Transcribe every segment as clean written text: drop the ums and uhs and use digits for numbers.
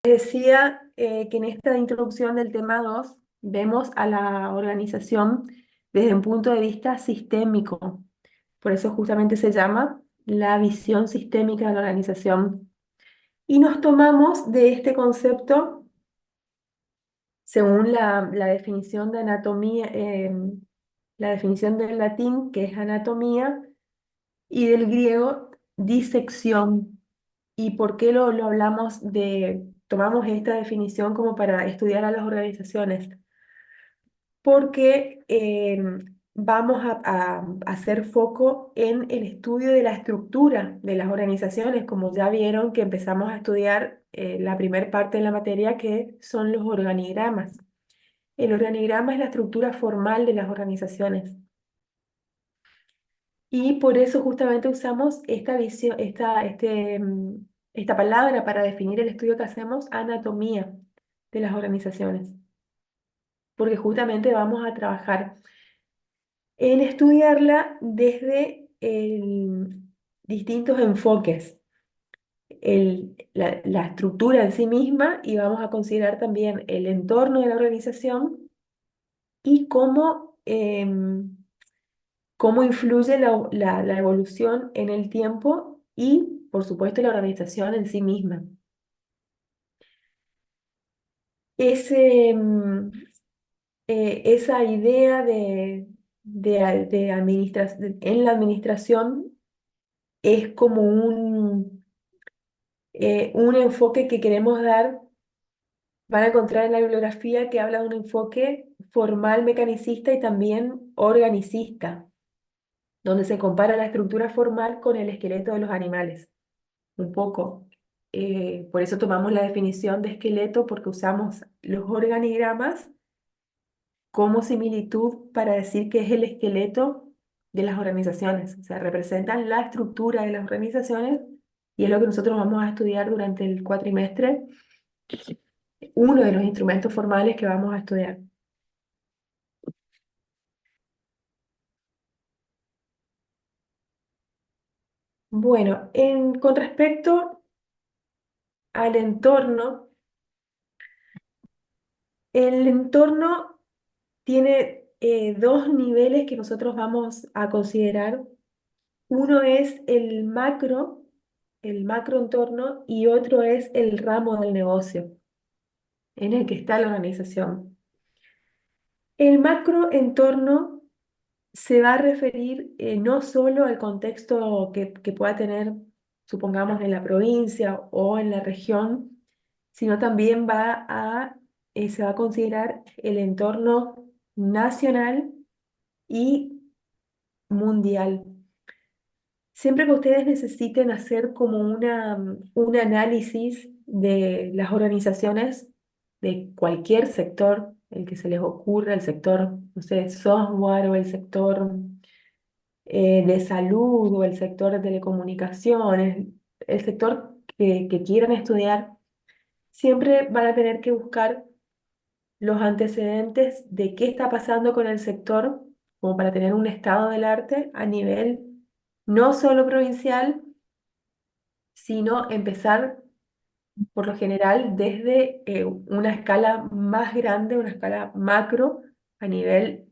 decía que en esta introducción del tema 2 vemos a la organización desde un punto de vista sistémico. Por eso justamente se llama la visión sistémica de la organización. Y nos tomamos de este concepto según la definición de anatomía, la definición del latín, que es anatomía, y del griego, disección. ¿Y por qué lo hablamos tomamos esta definición como para estudiar a las organizaciones? Porque vamos a hacer foco en el estudio de la estructura de las organizaciones, como ya vieron que empezamos a estudiar la primera parte de la materia, que son los organigramas. El organigrama es la estructura formal de las organizaciones. Y por eso justamente usamos esta visión, esta palabra para definir el estudio que hacemos, anatomía de las organizaciones, porque justamente vamos a trabajar en estudiarla desde distintos enfoques, la estructura en sí misma, y vamos a considerar también el entorno de la organización y cómo influye la evolución en el tiempo y, por supuesto, la organización en sí misma. Ese, mm, Esa idea en la administración es como un enfoque que queremos dar. Van a encontrar en la bibliografía que habla de un enfoque formal mecanicista y también organicista, donde se compara la estructura formal con el esqueleto de los animales. Un poco. Por eso tomamos la definición de esqueleto, porque usamos los organigramas como similitud para decir que es el esqueleto de las organizaciones. O sea, representan la estructura de las organizaciones y es lo que nosotros vamos a estudiar durante el cuatrimestre, uno de los instrumentos formales que vamos a estudiar. Bueno, con respecto al entorno, el entorno tiene dos niveles que nosotros vamos a considerar. Uno es el macroentorno, y otro es el ramo del negocio en el que está la organización. El macroentorno se va a referir no solo al contexto que pueda tener, supongamos, en la provincia o en la región, sino también se va a considerar el entorno nacional y mundial. Siempre que ustedes necesiten hacer como un análisis de las organizaciones de cualquier sector, el que se les ocurra, el sector, no sé, software, o el sector de salud, o el sector de telecomunicaciones, el sector que quieran estudiar, siempre van a tener que buscar los antecedentes de qué está pasando con el sector, como para tener un estado del arte a nivel no solo provincial, sino empezar por lo general desde una escala más grande, una escala macro a nivel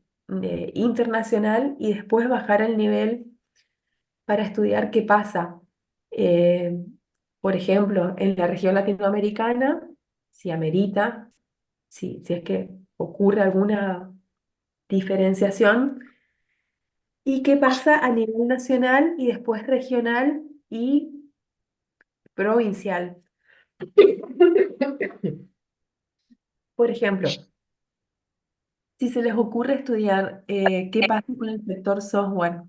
internacional, y después bajar el nivel para estudiar qué pasa. eh, por ejemplo, en la región latinoamericana, si amerita, si es que ocurre alguna diferenciación, y qué pasa a nivel nacional y después regional y provincial. Por ejemplo, si se les ocurre estudiar qué pasa con el sector software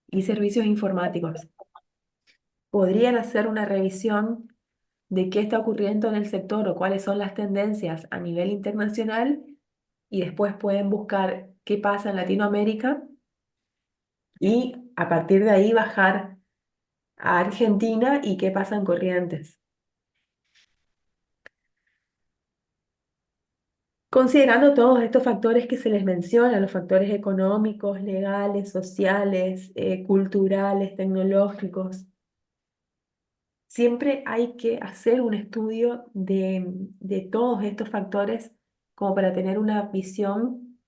y servicios informáticos, podrían hacer una revisión de qué está ocurriendo en el sector o cuáles son las tendencias a nivel internacional, y después pueden buscar qué pasa en Latinoamérica y a partir de ahí bajar a Argentina y qué pasa en Corrientes. Considerando todos estos factores que se les menciona, los factores económicos, legales, sociales, culturales, tecnológicos, siempre hay que hacer un estudio de todos estos factores como para tener una visión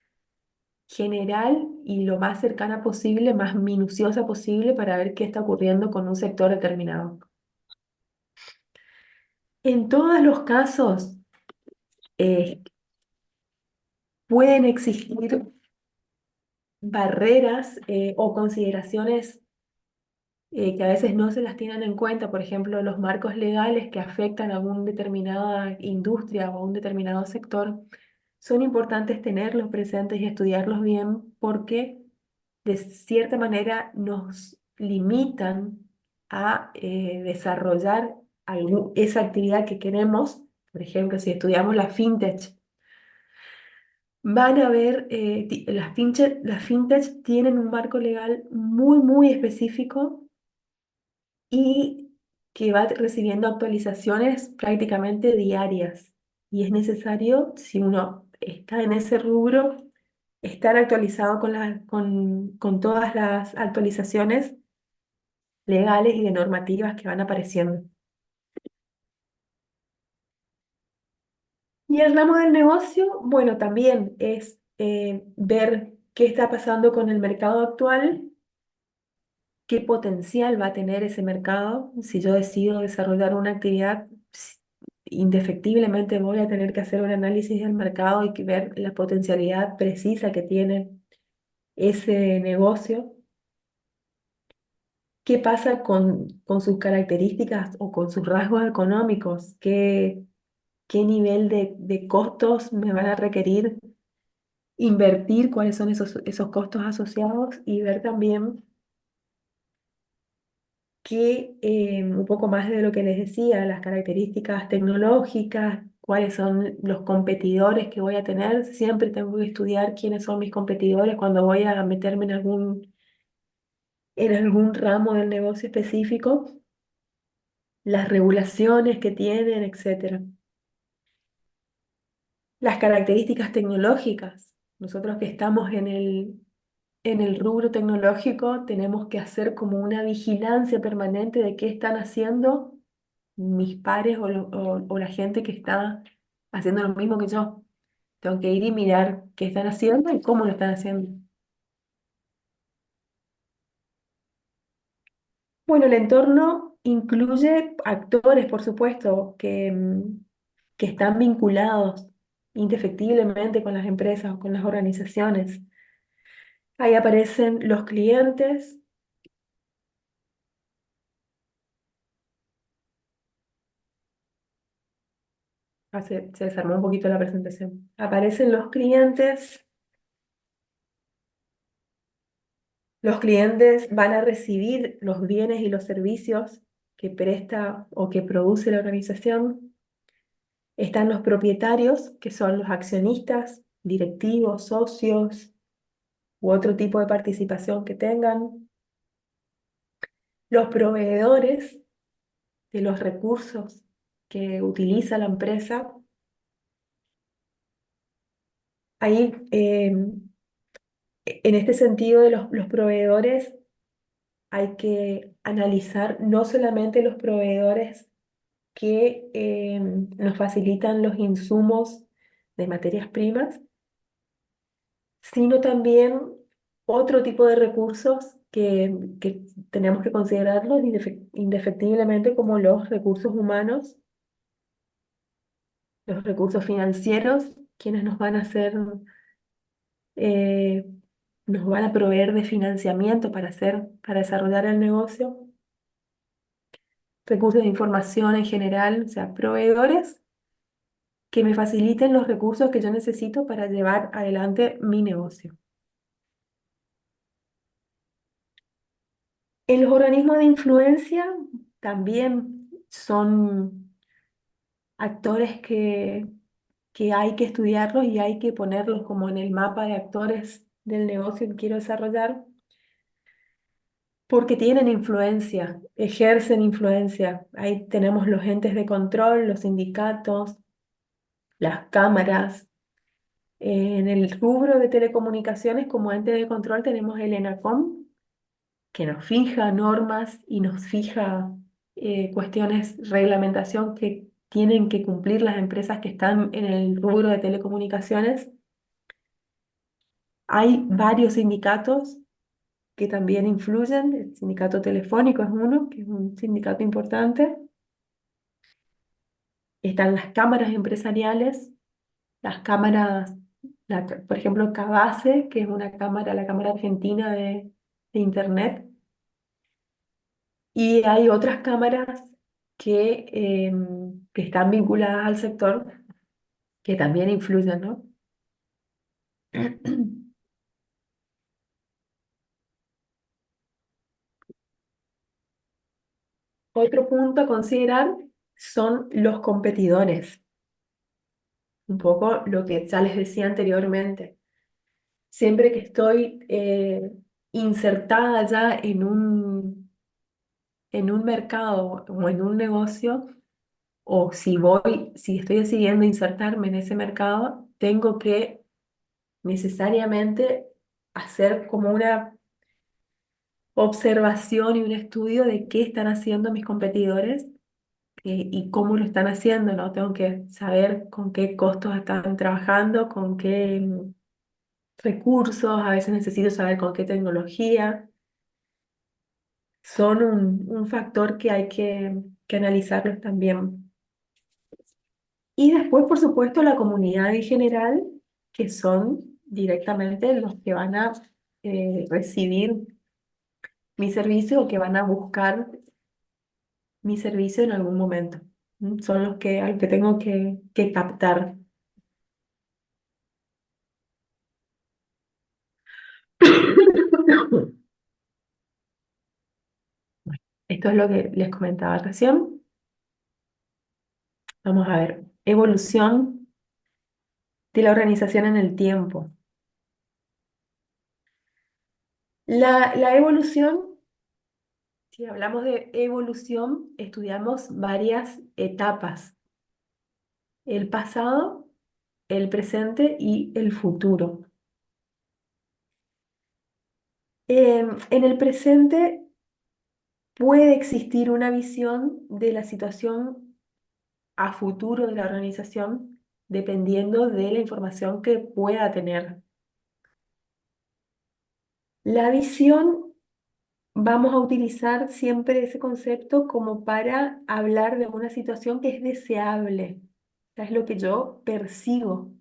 general y lo más cercana posible, más minuciosa posible para ver qué está ocurriendo con un sector determinado. En todos los casos, eh, pueden existir barreras o consideraciones que a veces no se las tienen en cuenta, por ejemplo, los marcos legales que afectan a una determinada industria o a un determinado sector, son importantes tenerlos presentes y estudiarlos bien porque de cierta manera nos limitan a desarrollar esa actividad que queremos. Por ejemplo, si estudiamos la fintech, van a ver, las fintech tienen un marco legal muy, muy específico y que va recibiendo actualizaciones prácticamente diarias. Y es necesario, si uno está en ese rubro, estar actualizado con todas las actualizaciones legales y de normativas que van apareciendo. Y el ramo del negocio, bueno, también es ver qué está pasando con el mercado actual, qué potencial va a tener ese mercado. Si yo decido desarrollar una actividad, indefectiblemente voy a tener que hacer un análisis del mercado y que ver la potencialidad precisa que tiene ese negocio. ¿Qué pasa con sus características o con sus rasgos económicos? ¿Qué nivel de costos me van a requerir invertir? ¿Cuáles son esos costos asociados? Y ver también un poco más de lo que les decía, las características tecnológicas, cuáles son los competidores que voy a tener. Siempre tengo que estudiar quiénes son mis competidores cuando voy a meterme en algún ramo del negocio específico, las regulaciones que tienen, etcétera. Las características tecnológicas. Nosotros que estamos en el rubro tecnológico tenemos que hacer como una vigilancia permanente de qué están haciendo mis pares o la gente que está haciendo lo mismo que yo. Tengo que ir y mirar qué están haciendo y cómo lo están haciendo. Bueno, el entorno incluye actores, por supuesto, que están vinculados indefectiblemente con las empresas o con las organizaciones. Ahí aparecen los clientes. Se desarmó un poquito la presentación. Aparecen los clientes. Los clientes van a recibir los bienes y los servicios que presta o que produce la organización. Están los propietarios, que son los accionistas, directivos, socios u otro tipo de participación que tengan. Los proveedores de los recursos que utiliza la empresa. Ahí, en este sentido de los proveedores, hay que analizar no solamente los proveedores que nos facilitan los insumos de materias primas, sino también otro tipo de recursos que tenemos que considerarlos indefectiblemente como los recursos humanos, los recursos financieros, quienes eh, nos van a proveer de financiamiento para desarrollar el negocio, recursos de información en general, o sea, proveedores que me faciliten los recursos que yo necesito para llevar adelante mi negocio. En los organismos de influencia también son actores que hay que estudiarlos y hay que ponerlos como en el mapa de actores del negocio que quiero desarrollar, porque tienen influencia, ejercen influencia. Ahí tenemos los entes de control, los sindicatos, las cámaras. En el rubro de telecomunicaciones, como ente de control, tenemos el ENACOM, que nos fija normas y nos fija cuestiones, reglamentación que tienen que cumplir las empresas que están en el rubro de telecomunicaciones. Hay varios sindicatos que también influyen. El sindicato telefónico es uno, que es un sindicato importante. Están las cámaras empresariales, las cámaras, por ejemplo, Cabase, que es una cámara, la Cámara Argentina de Internet. Y hay otras cámaras que están vinculadas al sector que también influyen, ¿no? Otro punto a considerar son los competidores, un poco lo que ya les decía anteriormente. Siempre que estoy insertada ya en un mercado o en un negocio, o si estoy decidiendo insertarme en ese mercado, tengo que necesariamente hacer como una observación y un estudio de qué están haciendo mis competidores y cómo lo están haciendo, ¿no? Tengo que saber con qué costos están trabajando, con qué recursos, a veces necesito saber con qué tecnología. Son un factor que hay que analizarlos también. Y después, por supuesto, la comunidad en general, que son directamente los que van a recibir mi servicio o que van a buscar mi servicio en algún momento. Son los a los que tengo que captar. Esto es lo que les comentaba recién. Vamos a ver, evolución de la organización en el tiempo. La evolución, si hablamos de evolución, estudiamos varias etapas: el pasado, el presente y el futuro. En el presente puede existir una visión de la situación a futuro de la organización dependiendo de la información que pueda tener. La visión, vamos a utilizar siempre ese concepto como para hablar de una situación que es deseable. Es lo que yo persigo.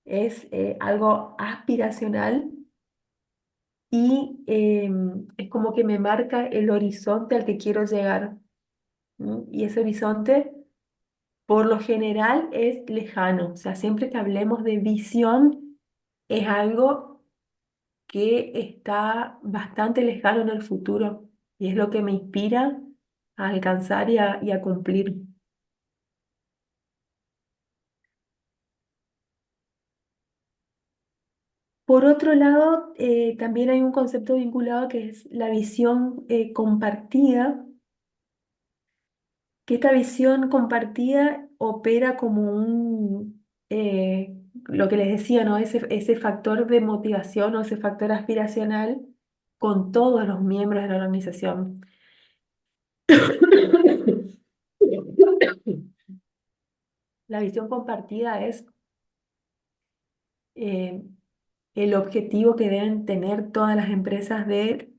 Es algo aspiracional y es como que me marca el horizonte al que quiero llegar. Y ese horizonte, por lo general, es lejano. O sea, siempre que hablemos de visión, es algo que está bastante lejano en el futuro y es lo que me inspira a alcanzar y a cumplir. Por otro lado, también hay un concepto vinculado que es la visión compartida, que esta visión compartida opera como lo que les decía, ¿no? Ese factor de motivación o ese factor aspiracional con todos los miembros de la organización. La visión compartida es eh, el objetivo que deben tener todas las empresas de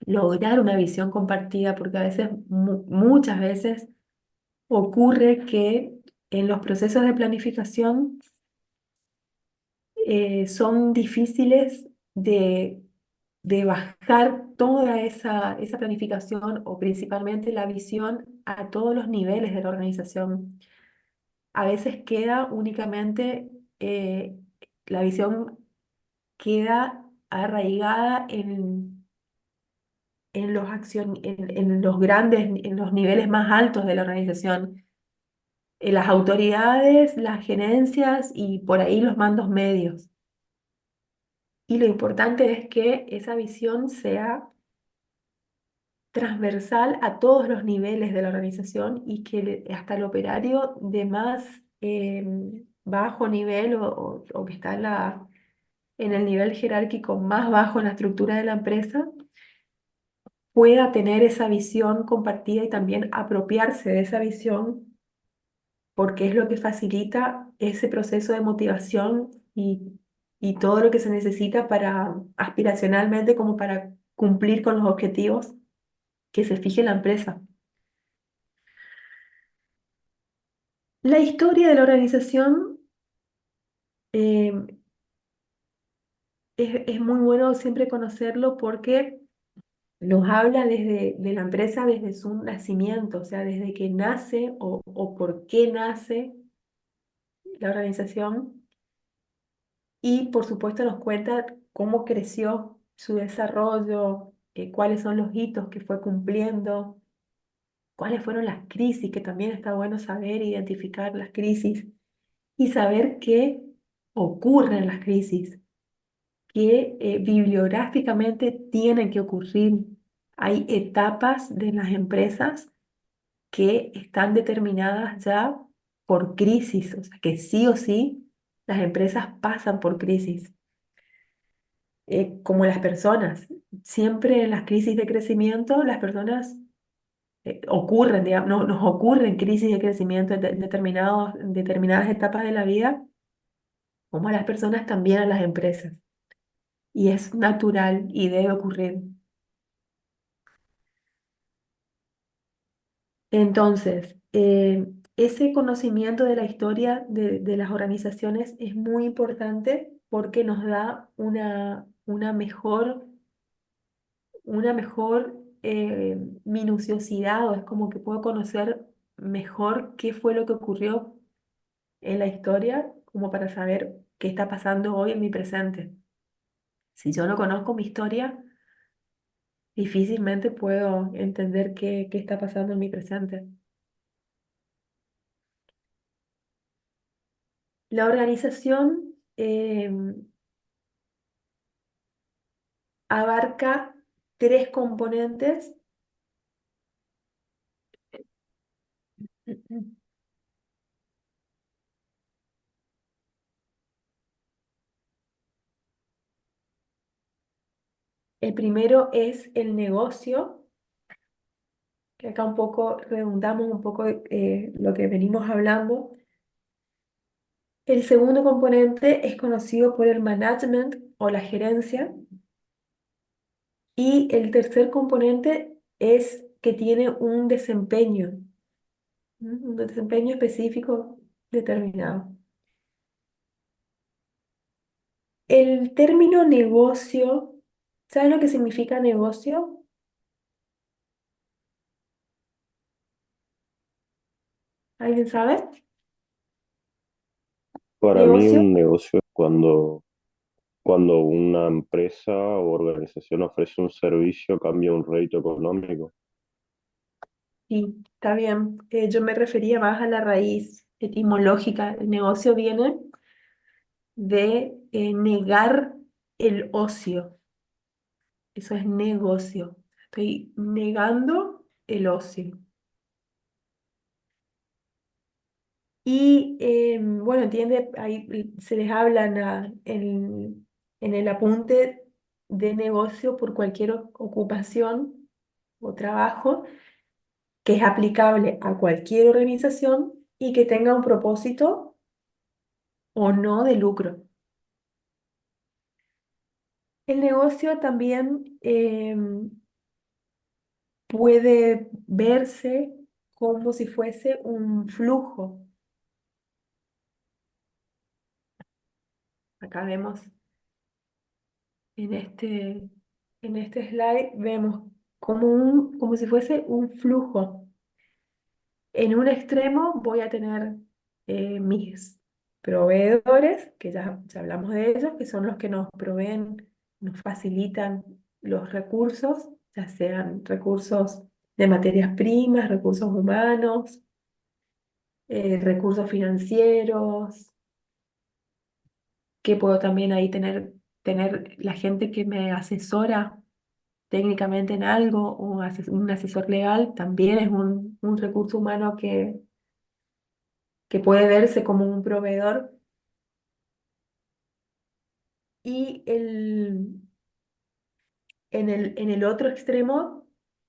lograr una visión compartida, porque a veces, muchas veces, ocurre que en los procesos de planificación son difíciles de bajar toda esa planificación o principalmente la visión a todos los niveles de la organización. A veces queda únicamente la visión queda arraigada en los grandes, en los niveles más altos de la organización, en las autoridades, las gerencias y por ahí los mandos medios. Y lo importante es que esa visión sea transversal a todos los niveles de la organización y que hasta el operario de más bajo nivel o que está en el nivel jerárquico más bajo en la estructura de la empresa pueda tener esa visión compartida y también apropiarse de esa visión, porque es lo que facilita ese proceso de motivación y todo lo que se necesita para aspiracionalmente como para cumplir con los objetivos que se fije la empresa. La historia de la organización eh, es muy bueno siempre conocerlo porque nos habla desde de la empresa desde su nacimiento, o sea, desde que nace o por qué nace la organización y por supuesto nos cuenta cómo creció su desarrollo, cuáles son los hitos que fue cumpliendo, cuáles fueron las crisis, que también está bueno saber identificar las crisis y saber qué ocurren las crisis, que bibliográficamente tienen que ocurrir. Hay etapas de las empresas que están determinadas ya por crisis, o sea que sí o sí las empresas pasan por crisis, como las personas. Siempre en las crisis de crecimiento, las personas ocurren, digamos, nos ocurren crisis de crecimiento en determinadas etapas de la vida, como a las personas también a las empresas. Y es natural y debe ocurrir. Entonces, ese conocimiento de la historia de las organizaciones es muy importante porque nos da una mejor minuciosidad, o es como que puedo conocer mejor qué fue lo que ocurrió en la historia, como para saber qué está pasando hoy en mi presente. Si yo no conozco mi historia, difícilmente puedo entender qué está pasando en mi presente. La organización abarca tres componentes. El primero es el negocio, que acá un poco redundamos un poco lo que venimos hablando. El segundo componente es conocido por el management o la gerencia. Y el tercer componente es que tiene un desempeño, un desempeño específico determinado. El término negocio, ¿saben lo que significa negocio? ¿Alguien sabe? Para mí Negocio, un negocio es cuando una empresa o organización ofrece un servicio a cambio de un rédito económico. sí, está bien. Yo me refería más a la raíz etimológica. El negocio viene de negar el ocio. Eso es negocio. Estoy negando el ocio. Y bueno, entiende, ahí se les habla en el apunte de negocio por cualquier ocupación o trabajo que es aplicable a cualquier organización y que tenga un propósito o no de lucro. El negocio también puede verse como si fuese un flujo. Acá vemos en en este slide, vemos como si fuese un flujo. En un extremo voy a tener mis proveedores, que ya hablamos de ellos, que son los que nos proveen, nos facilitan los recursos, ya sean recursos de materias primas, recursos humanos, recursos financieros, que puedo también ahí tener la gente que me asesora técnicamente en algo, o un asesor legal, también es un recurso humano que puede verse como un proveedor. Y en el otro extremo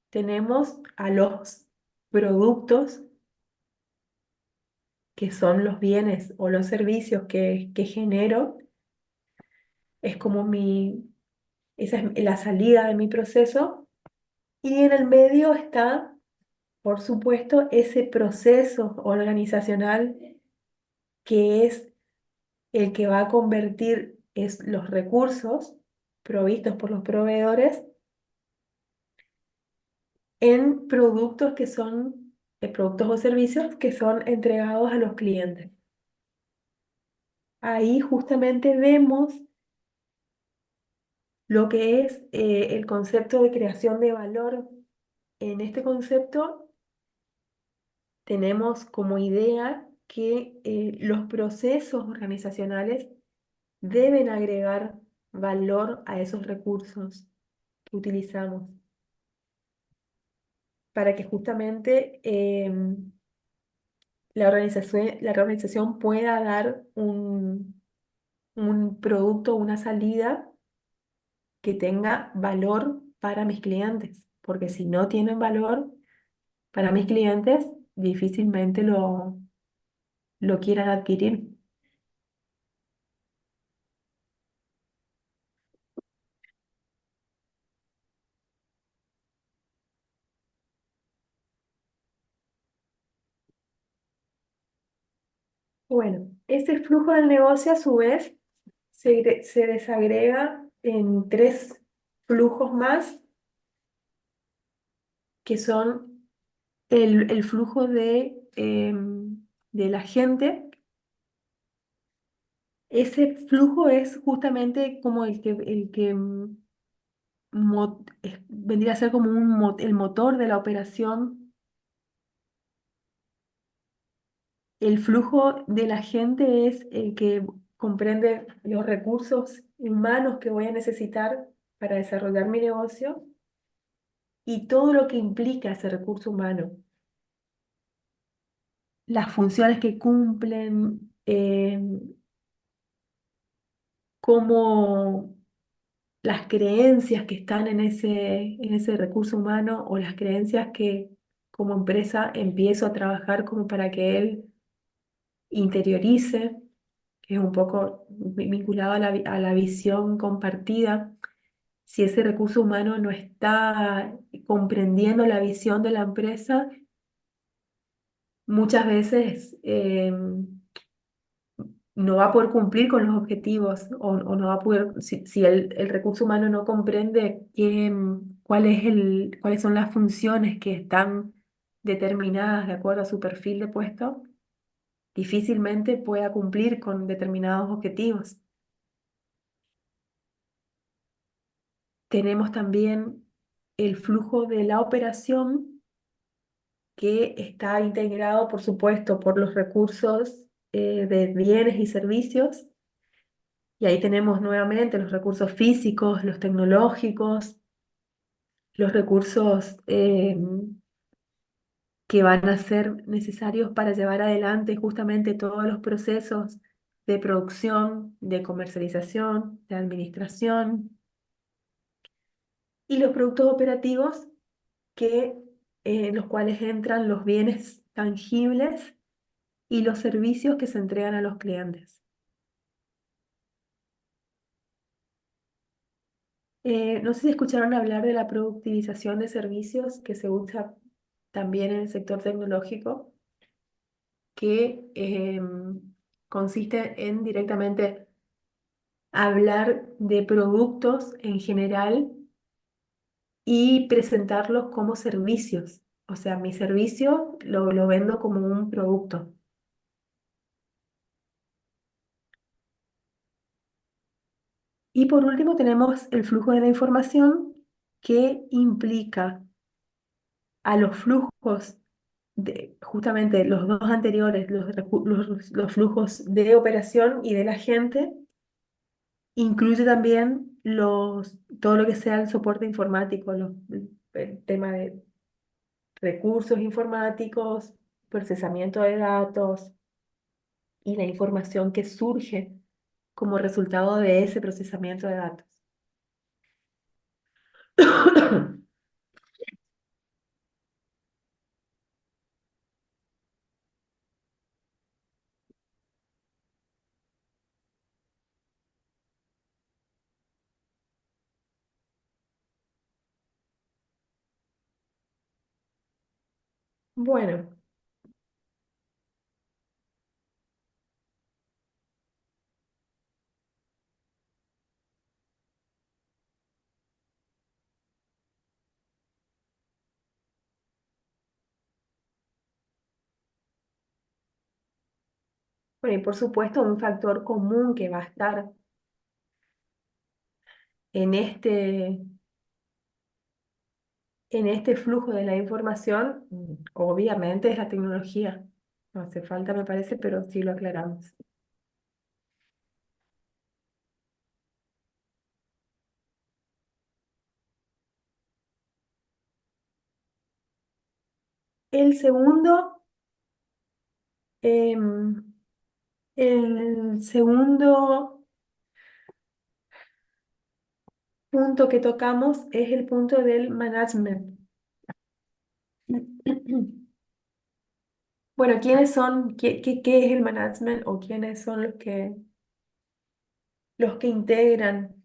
tenemos a los productos, que son los bienes o los servicios que genero. Es como esa es la salida de mi proceso. Y en el medio está, por supuesto, ese proceso organizacional que es el que va a convertir los recursos provistos por los proveedores en productos que son, productos o servicios que son entregados a los clientes. Ahí justamente vemos lo que es el concepto de creación de valor. En este concepto tenemos como idea que los procesos organizacionales deben agregar valor a esos recursos que utilizamos para que justamente la organización pueda dar un producto, una salida que tenga valor para mis clientes, porque si no tienen valor para mis clientes, difícilmente lo quieran adquirir. Bueno, ese flujo del negocio a su vez se desagrega en tres flujos más, que son el flujo de la gente. Ese flujo es justamente como vendría a ser como el motor de la operación. El flujo de la gente es el que comprende los recursos humanos que voy a necesitar para desarrollar mi negocio y todo lo que implica ese recurso humano, las funciones que cumplen, cómo las creencias que están en ese recurso humano o las creencias que como empresa empiezo a trabajar como para que él interiorice, que es un poco vinculado a a la visión compartida. Si ese recurso humano no está comprendiendo la visión de la empresa, muchas veces no va a poder cumplir con los objetivos o no va a poder, si el recurso humano no comprende cuáles son las funciones que están determinadas de acuerdo a su perfil de puesto, difícilmente pueda cumplir con determinados objetivos. Tenemos también el flujo de la operación, que está integrado, por supuesto, por los recursos de bienes y servicios. Y ahí tenemos nuevamente los recursos físicos, los tecnológicos, los recursos que van a ser necesarios para llevar adelante justamente todos los procesos de producción, de comercialización, de administración y los productos operativos en los cuales entran los bienes tangibles y los servicios que se entregan a los clientes. No sé si escucharon hablar de la productivización de servicios que se usa también en el sector tecnológico, que consiste en directamente hablar de productos en general y presentarlos como servicios. O sea, mi servicio lo vendo como un producto. Y por último tenemos el flujo de la información, que implica a los flujos justamente los dos anteriores, los flujos de operación y de la gente. Incluye también todo lo que sea el soporte informático, el tema de recursos informáticos, procesamiento de datos y la información que surge como resultado de ese procesamiento de datos. Bueno, bueno, y por supuesto un factor común que va a estar en en este flujo de la información, obviamente es la tecnología. No hace falta, me parece, pero sí lo aclaramos. El segundo, em, el segundo punto que tocamos es el punto del management. Bueno, ¿quiénes son, qué es el management o quiénes son los que integran?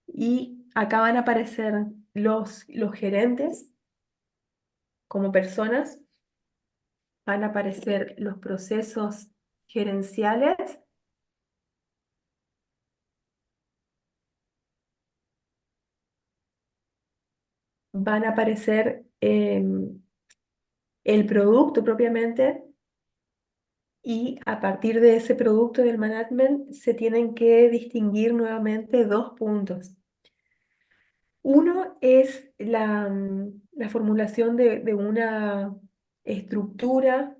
Y acá van a aparecer los gerentes como personas, van a aparecer los procesos gerenciales, van a aparecer el producto propiamente y a partir de ese producto del management se tienen que distinguir nuevamente dos puntos. Uno es la formulación de una estructura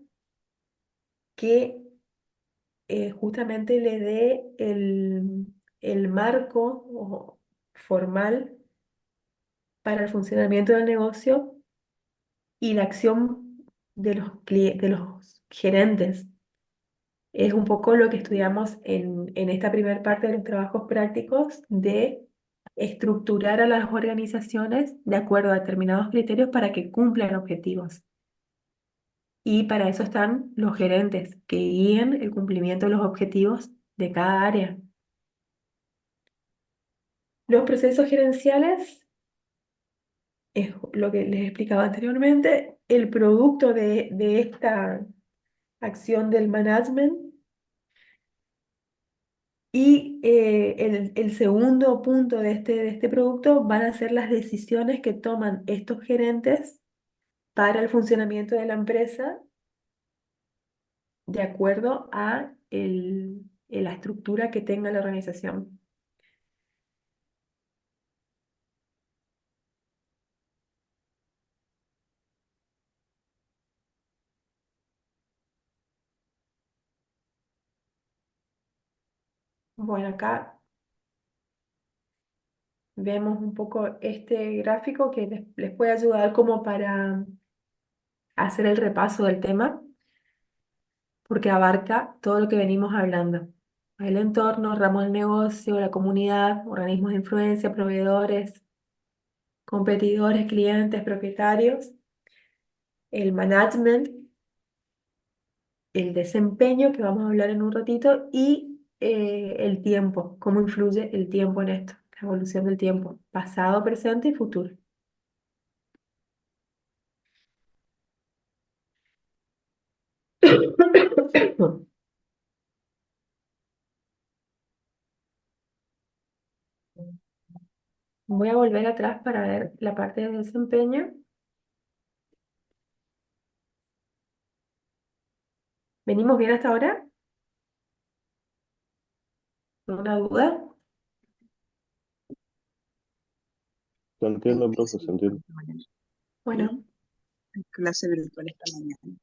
que justamente le dé el marco formal para el funcionamiento del negocio y la acción de de los gerentes. Es un poco lo que estudiamos en esta primera parte de los trabajos prácticos de estructurar a las organizaciones de acuerdo a determinados criterios para que cumplan objetivos. Y para eso están los gerentes, que guíen el cumplimiento de los objetivos de cada área. Los procesos gerenciales es lo que les explicaba anteriormente, el producto de esta acción del management. Y el segundo punto de este producto van a ser las decisiones que toman estos gerentes para el funcionamiento de la empresa de acuerdo a la estructura que tenga la organización. Bueno, acá vemos un poco este gráfico que les puede ayudar como para hacer el repaso del tema, porque abarca todo lo que venimos hablando. El entorno, ramo del negocio, la comunidad, organismos de influencia, proveedores, competidores, clientes, propietarios, el management, el desempeño, que vamos a hablar en un ratito, y el tiempo, cómo influye el tiempo en esto, la evolución del tiempo, pasado, presente y futuro. Voy a volver atrás para ver la parte de desempeño. ¿Venimos bien hasta ahora? ¿Alguna duda? Se entiende, profe, se Sí, entiende. Bueno, clase virtual esta mañana.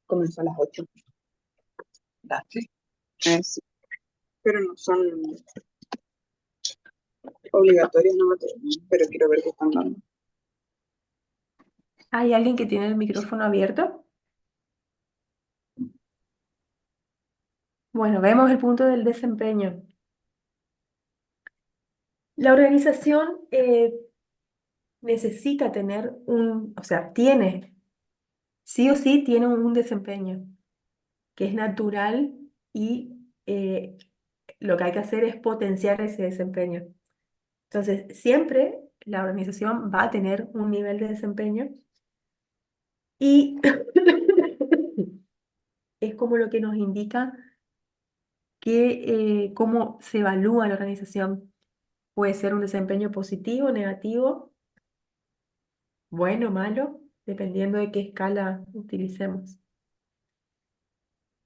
Comenzó a las 8. Sí. Sí, pero no son obligatorias, no materias, pero quiero ver qué están dando. ¿hay alguien que tiene el micrófono abierto? Bueno, vemos el punto del desempeño. La organización necesita tener o sea, sí o sí tiene un desempeño que es natural y lo que hay que hacer es potenciar ese desempeño. Entonces, siempre la organización va a tener un nivel de desempeño Y es como lo que nos indica que cómo se evalúa la organización. Puede ser un desempeño positivo, negativo, bueno, malo, dependiendo de qué escala utilicemos.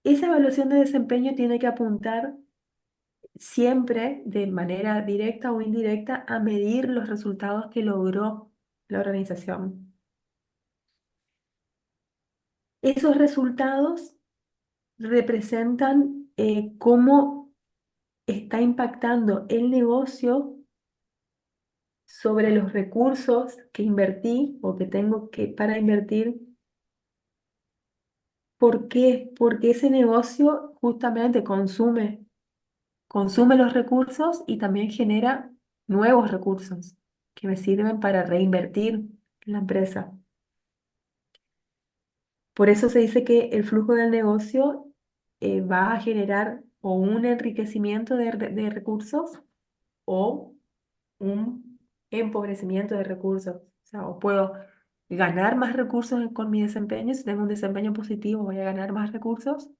Esa evaluación de desempeño tiene que apuntar siempre de manera directa o indirecta a medir los resultados que logró la organización. Esos resultados representan cómo está impactando el negocio sobre los recursos que invertí o que tengo que para invertir. ¿Por qué? Porque ese negocio justamente consume los recursos y también genera nuevos recursos que me sirven para reinvertir en la empresa. Por eso se dice que el flujo del negocio va a generar o un enriquecimiento de recursos o un empobrecimiento de recursos. O sea, o puedo ganar más recursos con mi desempeño. Si tengo un desempeño positivo, voy a ganar más recursos.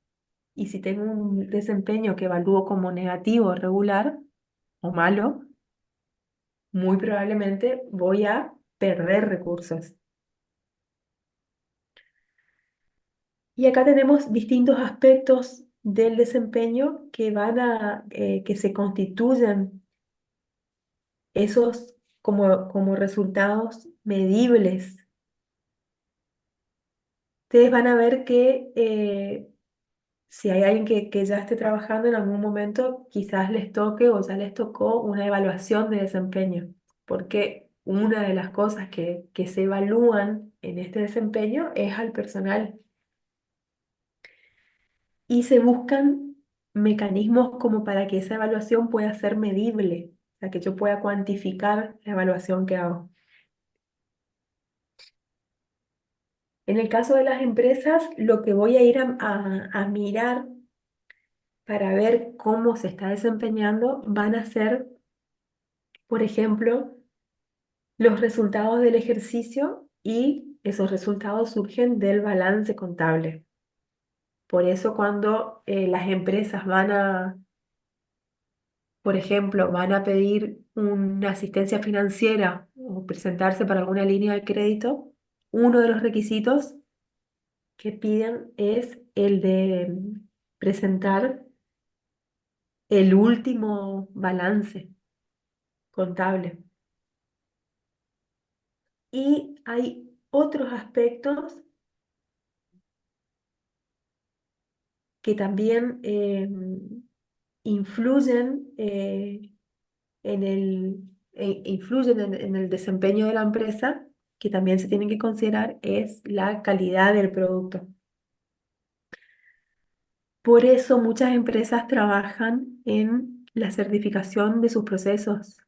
Y si tengo un desempeño que evalúo como negativo, regular o malo, muy probablemente voy a perder recursos. Y acá tenemos distintos aspectos del desempeño que que se constituyen esos como resultados medibles. Ustedes van a ver que si hay alguien que ya esté trabajando en algún momento, quizás les toque o ya les tocó una evaluación de desempeño, porque una de las cosas que se evalúan en este desempeño es al personal y se buscan mecanismos como para que esa evaluación pueda ser medible, o sea, que yo pueda cuantificar la evaluación que hago. En el caso de las empresas, lo que voy a ir a mirar para ver cómo se está desempeñando van a ser, por ejemplo, los resultados del ejercicio y esos resultados surgen del balance contable. Por eso cuando las empresas por ejemplo, van a pedir una asistencia financiera o presentarse para alguna línea de crédito, uno de los requisitos que piden es el de presentar el último balance contable. Y hay otros aspectos que también influyen, influyen en el desempeño de la empresa, que también se tienen que considerar, es la calidad del producto. Por eso muchas empresas trabajan en la certificación de sus procesos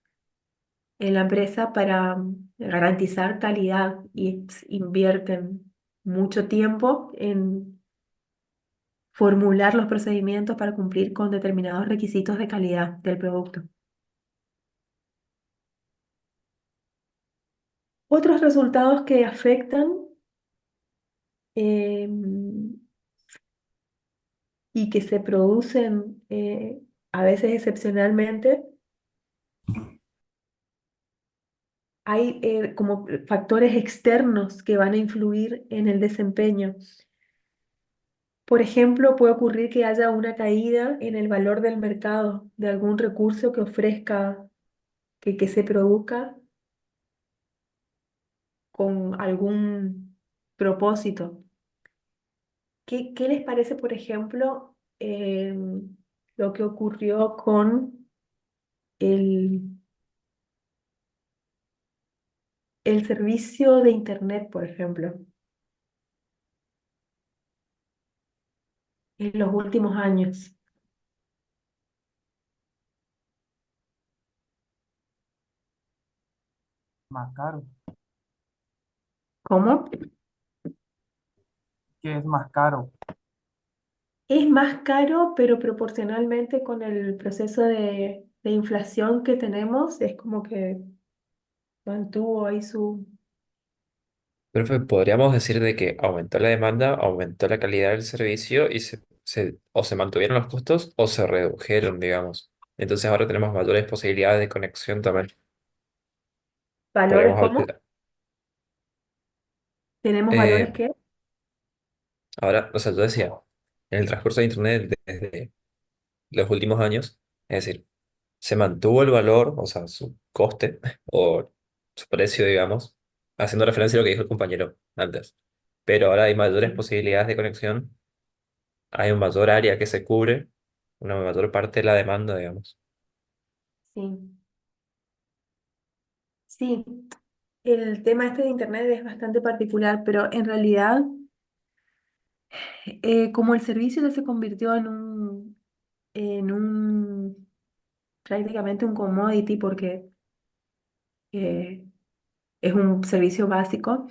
en la empresa para garantizar calidad y invierten mucho tiempo en formular los procedimientos para cumplir con determinados requisitos de calidad del producto. Otros resultados que afectan em, y que se producen a veces excepcionalmente, hay como factores externos que van a influir en el desempeño. Por ejemplo, puede ocurrir que haya una caída en el valor del mercado de algún recurso que ofrezca, que se produzca con algún propósito. ¿Qué les parece, por ejemplo, lo que ocurrió con el, el servicio de Internet, por ejemplo, en los últimos años? Más caro. ¿Cómo? ¿Qué es más caro? Es más caro, pero proporcionalmente con el proceso de inflación que tenemos, es como que mantuvo ahí su... Profe, podríamos decir de que aumentó la demanda, aumentó la calidad del servicio y o se mantuvieron los costos o se redujeron, digamos. Entonces ahora tenemos mayores posibilidades de conexión también. ¿Valores Podríamos cómo? hablar. ¿Tenemos valores eh, qué? Ahora, o sea, yo decía, en el transcurso de Internet desde los últimos años, es decir, se mantuvo el valor, o sea, su coste o su precio, digamos, haciendo referencia a lo que dijo el compañero antes. Pero ahora hay mayores Sí, posibilidades de conexión, hay un mayor área que se cubre, una mayor parte de la demanda, digamos. sí, sí. El tema este de Internet es bastante particular, pero en realidad, como el servicio ya se convirtió en un, prácticamente un commodity porque eh, es un servicio básico,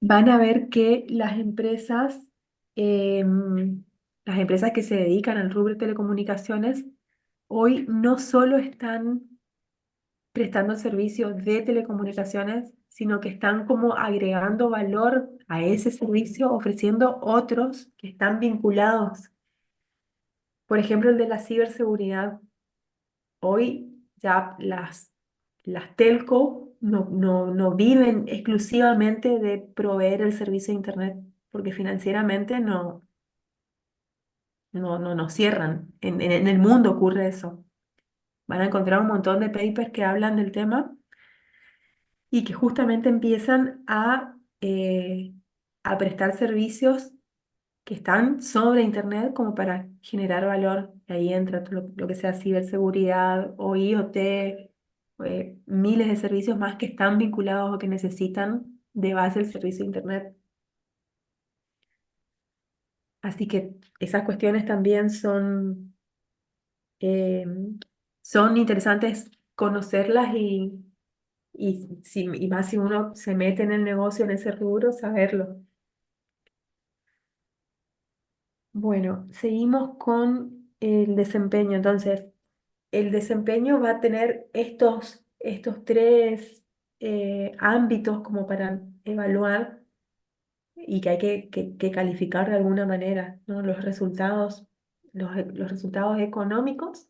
van a ver que las empresas que se dedican al rubro de telecomunicaciones, hoy no solo están prestando servicios de telecomunicaciones, sino que están como agregando valor a ese servicio, ofreciendo otros que están vinculados. Por ejemplo, el de la ciberseguridad. Hoy ya las telco no viven exclusivamente de proveer el servicio de Internet, porque financieramente no cierran. En el mundo ocurre eso. Van a encontrar un montón de papers que hablan del tema y que justamente empiezan a prestar servicios que están sobre Internet como para generar valor. Y ahí entra todo lo que sea ciberseguridad o IoT, miles de servicios más que están vinculados o que necesitan de base el servicio de Internet. Así que esas cuestiones también eh, son interesantes conocerlas y más si uno se mete en el negocio, en ese rubro, saberlo. Bueno, seguimos con el desempeño. Entonces, el desempeño va a tener estos tres ámbitos como para evaluar y que hay que calificar de alguna manera, ¿no? Los resultados económicos,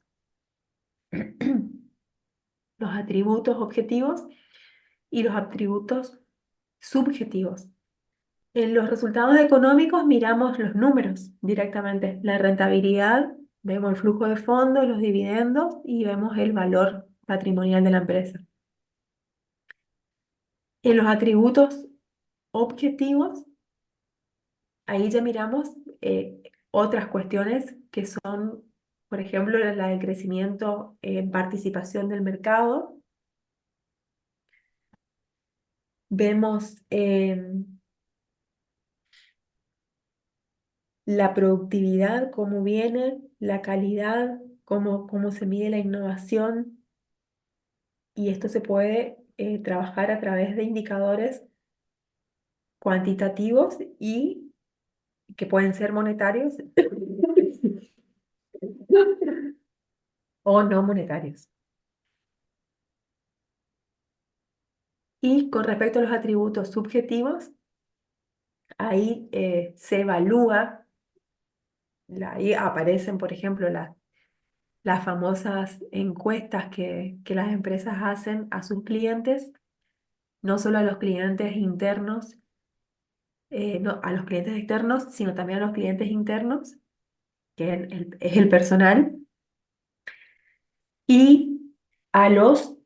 los atributos objetivos y los atributos subjetivos. En los resultados económicos miramos los números directamente, la rentabilidad, vemos el flujo de fondos, los dividendos y vemos el valor patrimonial de la empresa. En los atributos objetivos, ahí ya miramos otras cuestiones que son, por ejemplo, la del crecimiento en participación del mercado. Vemos la productividad, cómo viene, la calidad, cómo se mide la innovación, y esto se puede trabajar a través de indicadores cuantitativos y que pueden ser monetarios o no monetarios. Y con respecto a los atributos subjetivos, ahí se evalúa, ahí aparecen, por ejemplo, las famosas encuestas que las empresas hacen a sus clientes, no solo a los clientes internos, no, a los clientes externos, sino también a los clientes internos, que es el personal, y a los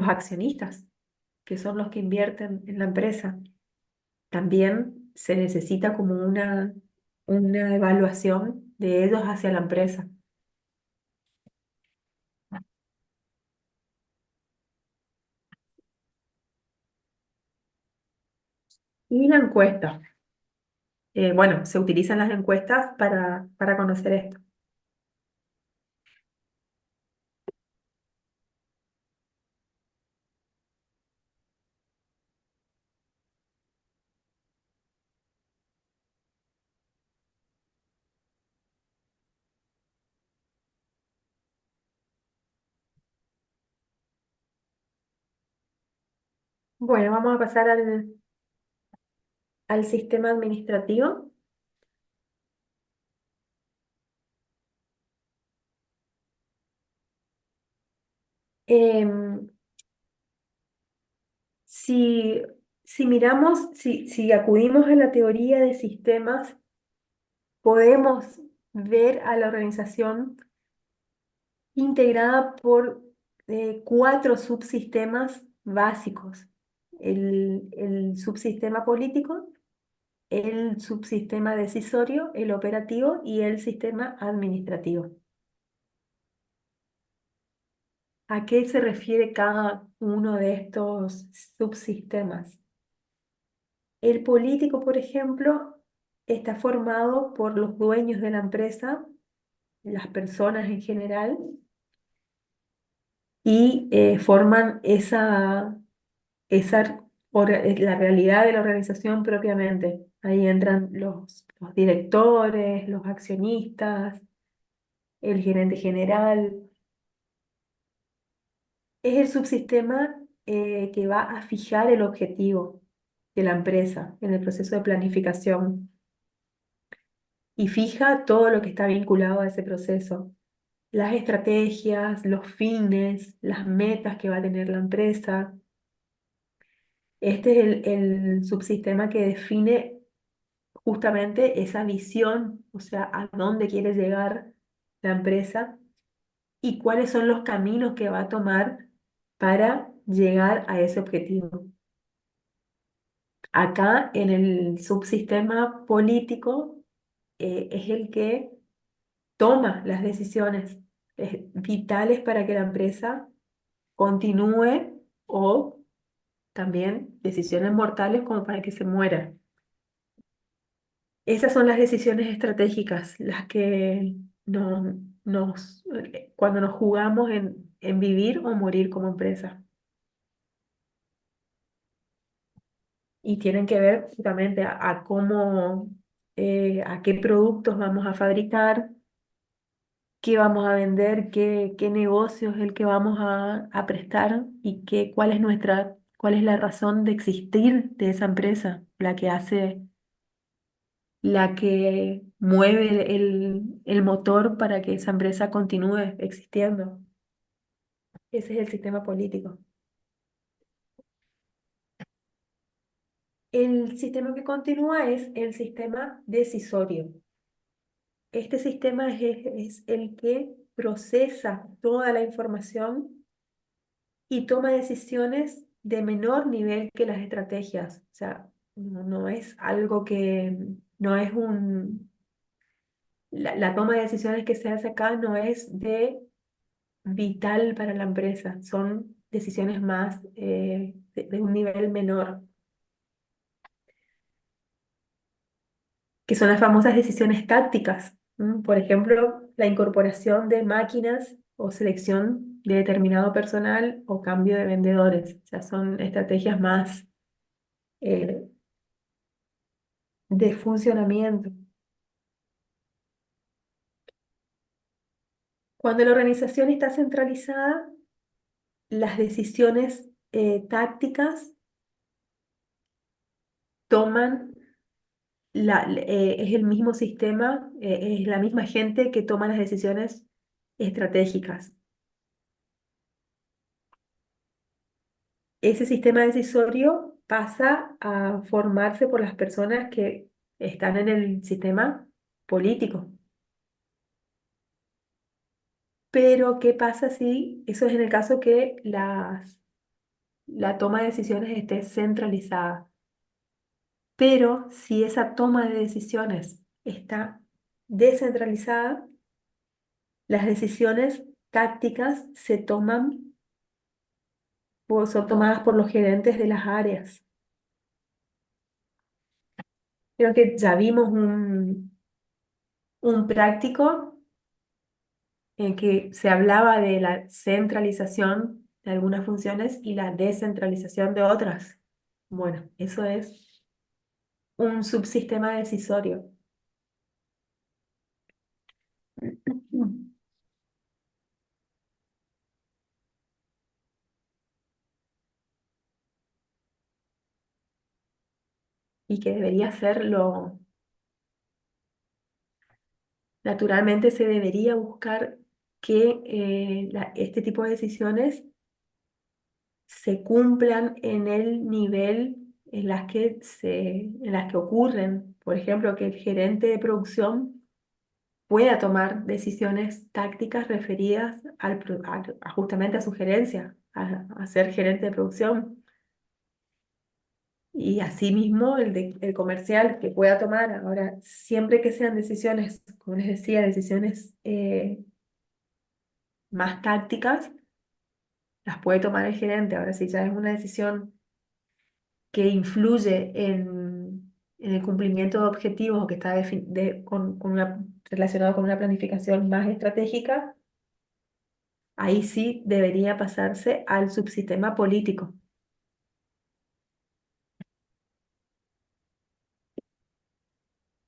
accionistas, que son los que invierten en la empresa. También se necesita como una evaluación de ellos hacia la empresa. Y la encuesta. Bueno, se utilizan las encuestas para conocer esto. Bueno, vamos a pasar al sistema administrativo. Em, si, si miramos, si acudimos a la teoría de sistemas, podemos ver a la organización integrada por cuatro subsistemas básicos. El subsistema político, el subsistema decisorio, el operativo y el sistema administrativo. ¿A qué se refiere cada uno de estos subsistemas? El político, por ejemplo, está formado por los dueños de la empresa, las personas en general, y forman la realidad de la organización propiamente. Ahí entran los directores, los accionistas, el gerente general. Es el subsistema que va a fijar el objetivo de la empresa en el proceso de planificación y fija todo lo que está vinculado a ese proceso. Las estrategias, los fines, las metas que va a tener la empresa. Este es el subsistema que define justamente esa visión, o sea, a dónde quiere llegar la empresa y cuáles son los caminos que va a tomar para llegar a ese objetivo. Acá en el subsistema político es el que toma las decisiones vitales para que la empresa continúe o también decisiones mortales como para que se muera. Esas son las decisiones estratégicas, las que cuando nos jugamos en vivir o morir como empresa. Y tienen que ver justamente a cómo, a qué productos vamos a fabricar, qué vamos a vender, qué negocio es el que vamos a prestar y cuál es la razón de existir de esa empresa, la que mueve el motor para que esa empresa continúe existiendo. Ese es el sistema político. El sistema que continúa es el sistema decisorio. Este sistema es el que procesa toda la información y toma decisiones de menor nivel que las estrategias. O sea, no es algo que, no es la toma de decisiones que se hace acá no es de vital para la empresa, son decisiones más de un nivel menor, que son las famosas decisiones tácticas. Por ejemplo, la incorporación de máquinas o selección de determinado personal o cambio de vendedores. O sea, son estrategias más eh, de funcionamiento. Cuando la organización está centralizada, las decisiones tácticas toman es el mismo sistema, es la misma gente que toma las decisiones estratégicas. Ese sistema decisorio pasa a formarse por las personas que están en el sistema político. Pero, ¿qué pasa si eso es en el caso que la toma de decisiones esté centralizada? Pero si esa toma de decisiones está descentralizada, las decisiones tácticas son tomadas por los gerentes de las áreas. Creo que ya vimos un práctico en que se hablaba de la centralización de algunas funciones y la descentralización de otras. Bueno, eso es un subsistema decisorio. y que debería ser naturalmente se debería buscar que este tipo de decisiones se cumplan en el nivel en las que ocurren. Por ejemplo, que el gerente de producción pueda tomar decisiones tácticas referidas justamente a su gerencia, a ser gerente de producción. Y asimismo el comercial que pueda tomar, ahora, siempre que sean decisiones, como les decía, decisiones más tácticas, las puede tomar el gerente. Ahora, si ya es una decisión que influye en el cumplimiento de objetivos o que está relacionado con una planificación más estratégica, ahí sí debería pasarse al subsistema político.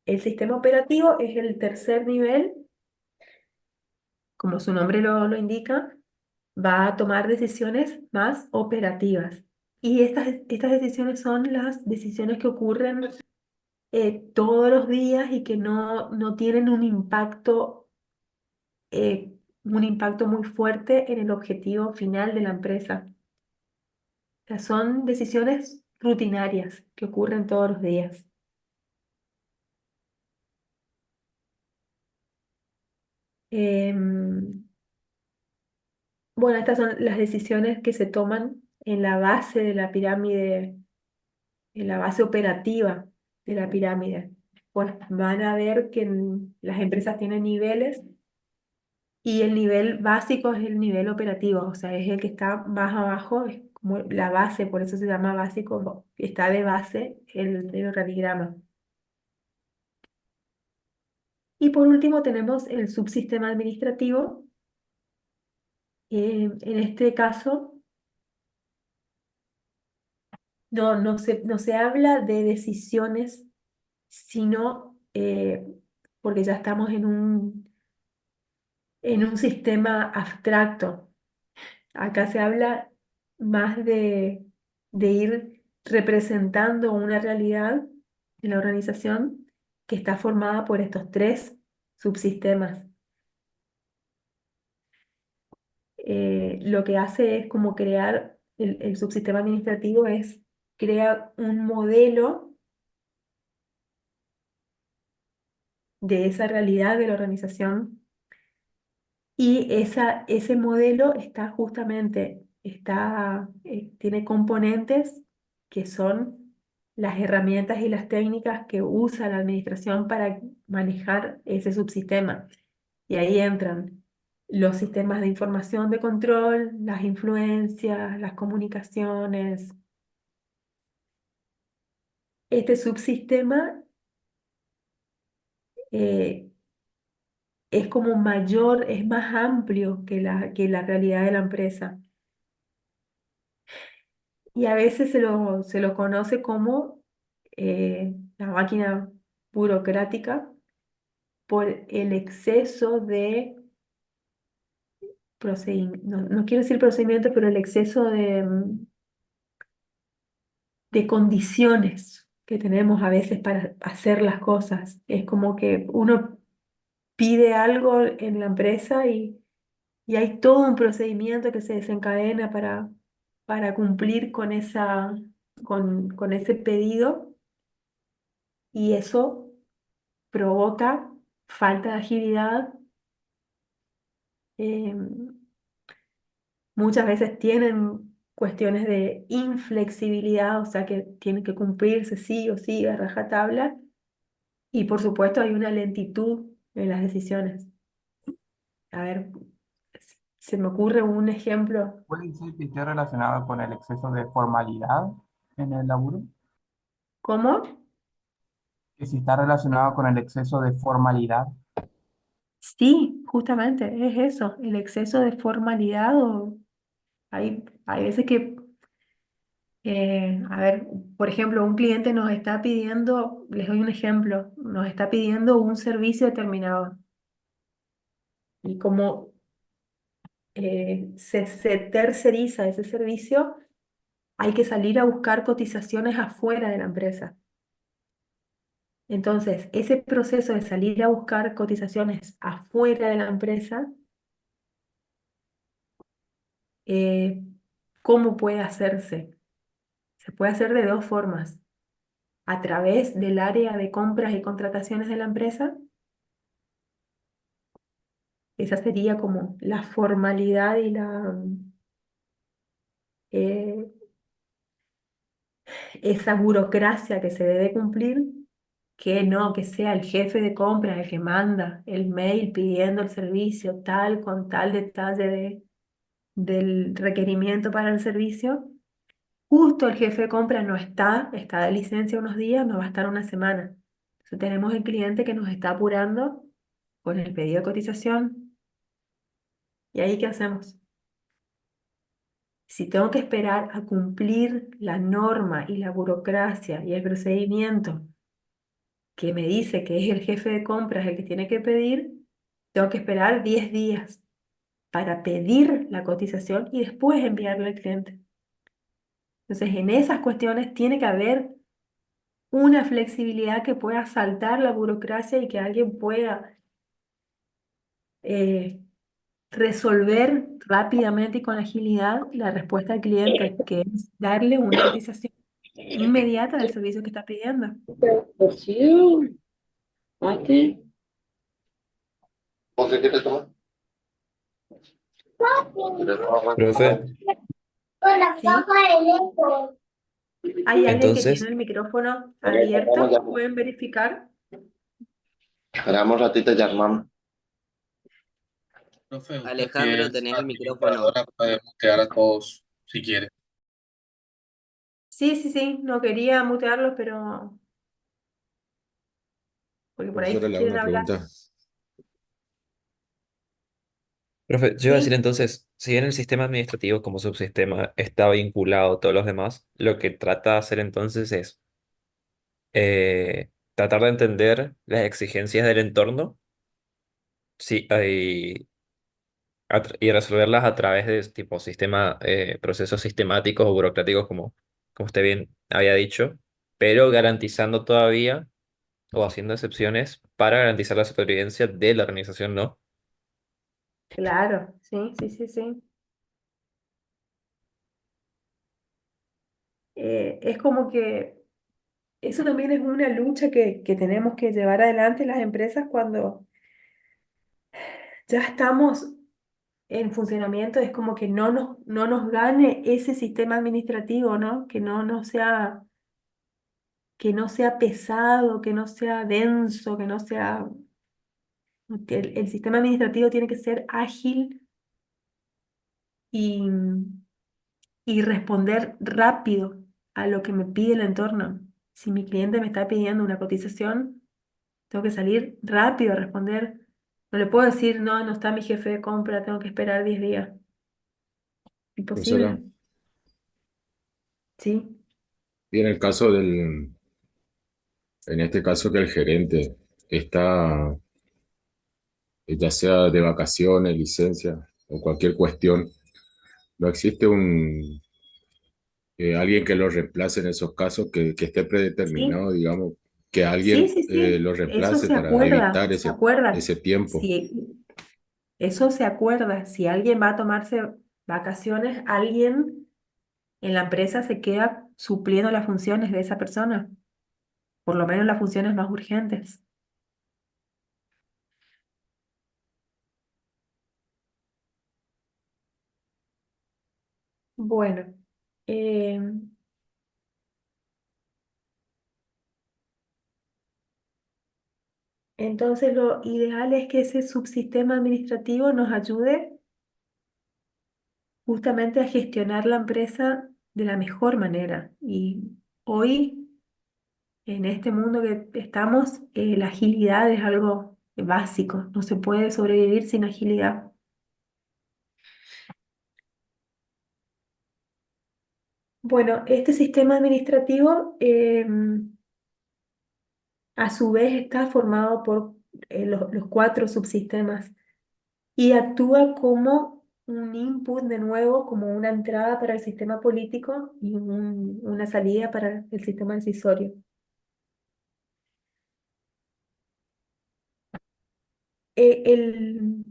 El sistema operativo es el tercer nivel, como su nombre lo indica, va a tomar decisiones más operativas. Y estas decisiones son las decisiones que ocurren todos los días y que no tienen un impacto muy fuerte en el objetivo final de la empresa. O sea, son decisiones rutinarias que ocurren todos los días. Em, bueno, estas son las decisiones que se toman en la base de la pirámide, en la base operativa de la pirámide. Pues van a ver que las empresas tienen niveles y el nivel básico es el nivel operativo, o sea, es el que está más abajo, es como la base, por eso se llama básico, está de base el organigrama. Y por último tenemos el subsistema administrativo. En este caso no se habla de decisiones, sino porque ya estamos en un sistema abstracto. Acá se habla más de ir representando una realidad en la organización que está formada por estos tres subsistemas. Lo que hace es como crear, el subsistema administrativo es crear un modelo de esa realidad de la organización. Y ese modelo tiene componentes que son las herramientas y las técnicas que usa la administración para manejar ese subsistema. Y ahí entran los sistemas de información de control, las influencias, las comunicaciones. Este subsistema eh, es como mayor, es más amplio que la realidad de la empresa. Y a veces se lo conoce como la máquina burocrática por el exceso de procedimientos, no quiero decir procedimientos, pero el exceso de condiciones que tenemos a veces para hacer las cosas. Es como que uno pide algo en la empresa y hay todo un procedimiento que se desencadena para cumplir con ese pedido, y eso provoca falta de agilidad. eh, Muchas veces tienen cuestiones de inflexibilidad, o sea que tienen que cumplirse sí o sí a rajatabla, y por supuesto hay una lentitud en las decisiones. A ver, se me ocurre un ejemplo. Puede ser que esté relacionado con el exceso de formalidad en el laburo, ¿Cómo? que si está relacionado con el exceso de formalidad. Sí, justamente es eso, el exceso de formalidad. O hay veces que, a ver, por ejemplo, un cliente nos está pidiendo, les doy un ejemplo, nos está pidiendo un servicio determinado. Y como se terceriza ese servicio, hay que salir a buscar cotizaciones afuera de la empresa. Entonces, ese proceso de salir a buscar cotizaciones afuera de la empresa, eh, ¿cómo puede hacerse? Se puede hacer de dos formas. A través del área de compras y contrataciones de la empresa. Esa sería como la formalidad y eh, esa burocracia que se debe cumplir, que no, que sea el jefe de compras el que manda el mail pidiendo el servicio tal con tal detalle del requerimiento para el servicio. Justo el jefe de compras no está de licencia unos días, no va a estar una semana. Entonces tenemos el cliente que nos está apurando con el pedido de cotización. ¿Y ahí qué hacemos? Si tengo que esperar a cumplir la norma y la burocracia y el procedimiento que me dice que es el jefe de compras el que tiene que pedir, tengo que esperar 10 días para pedir la cotización y después enviarle al cliente. Entonces, en esas cuestiones tiene que haber una flexibilidad que pueda saltar la burocracia y que alguien pueda eh, resolver rápidamente y con agilidad la respuesta al cliente, que es darle una cotización inmediata del servicio que está pidiendo. Rocío, mate. Profe, ¿Sí? ¿Hay alguien que tiene entonces, el micrófono abierto? ¿Pueden verificar? Esperamos ratito, Germán. Profe, usted que Alejandro, es tenés el micrófono. administradora, podemos quedar a todos si quiere. Sí, sí, sí, no quería mutearlos, pero porque por Profesora, ahí le hago quieren una hablar. pregunta. profe, yo iba a decir Sí, entonces, si bien el sistema administrativo como subsistema está vinculado a todos los demás, lo que trata de hacer entonces es tratar de entender las exigencias del entorno, sí, y resolverlas a través de tipo procesos sistemáticos o burocráticos como usted bien había dicho, pero garantizando todavía o haciendo excepciones para garantizar la supervivencia de la organización, ¿no? claro, sí, sí, sí, sí. Es como que eso también es una lucha que tenemos que llevar adelante las empresas cuando ya estamos en funcionamiento, es como que no nos gane ese sistema administrativo, ¿no? Que no sea pesado, que no sea denso, que no sea... que el sistema administrativo tiene que ser ágil y, y responder rápido a lo que me pide el entorno. Si mi cliente me está pidiendo una cotización, tengo que salir rápido a responder. No le puedo decir, no, no está mi jefe de compra, tengo que esperar 10 días. Profesora, Imposible, ¿sí? y en el caso en este caso que el gerente está, ya sea de vacaciones, licencia o cualquier cuestión, ¿no existe alguien que lo reemplace en esos casos, que esté Sí, predeterminado, digamos, que sí, alguien sí, sí. lo Eso reemplace se para acuerda, evitar se acuerda. ese tiempo? Si, eso se acuerda. Si alguien va a tomarse vacaciones, alguien en la empresa se queda supliendo las funciones de esa persona, por lo menos las funciones más urgentes. Bueno, eh, entonces lo ideal es que ese subsistema administrativo nos ayude justamente a gestionar la empresa de la mejor manera. Y hoy, en este mundo que estamos, la agilidad es algo básico. No se puede sobrevivir sin agilidad. Bueno, este sistema administrativo a su vez está formado por los cuatro subsistemas y actúa como un input de nuevo, como una entrada para el sistema político y una salida para el sistema decisorio. El,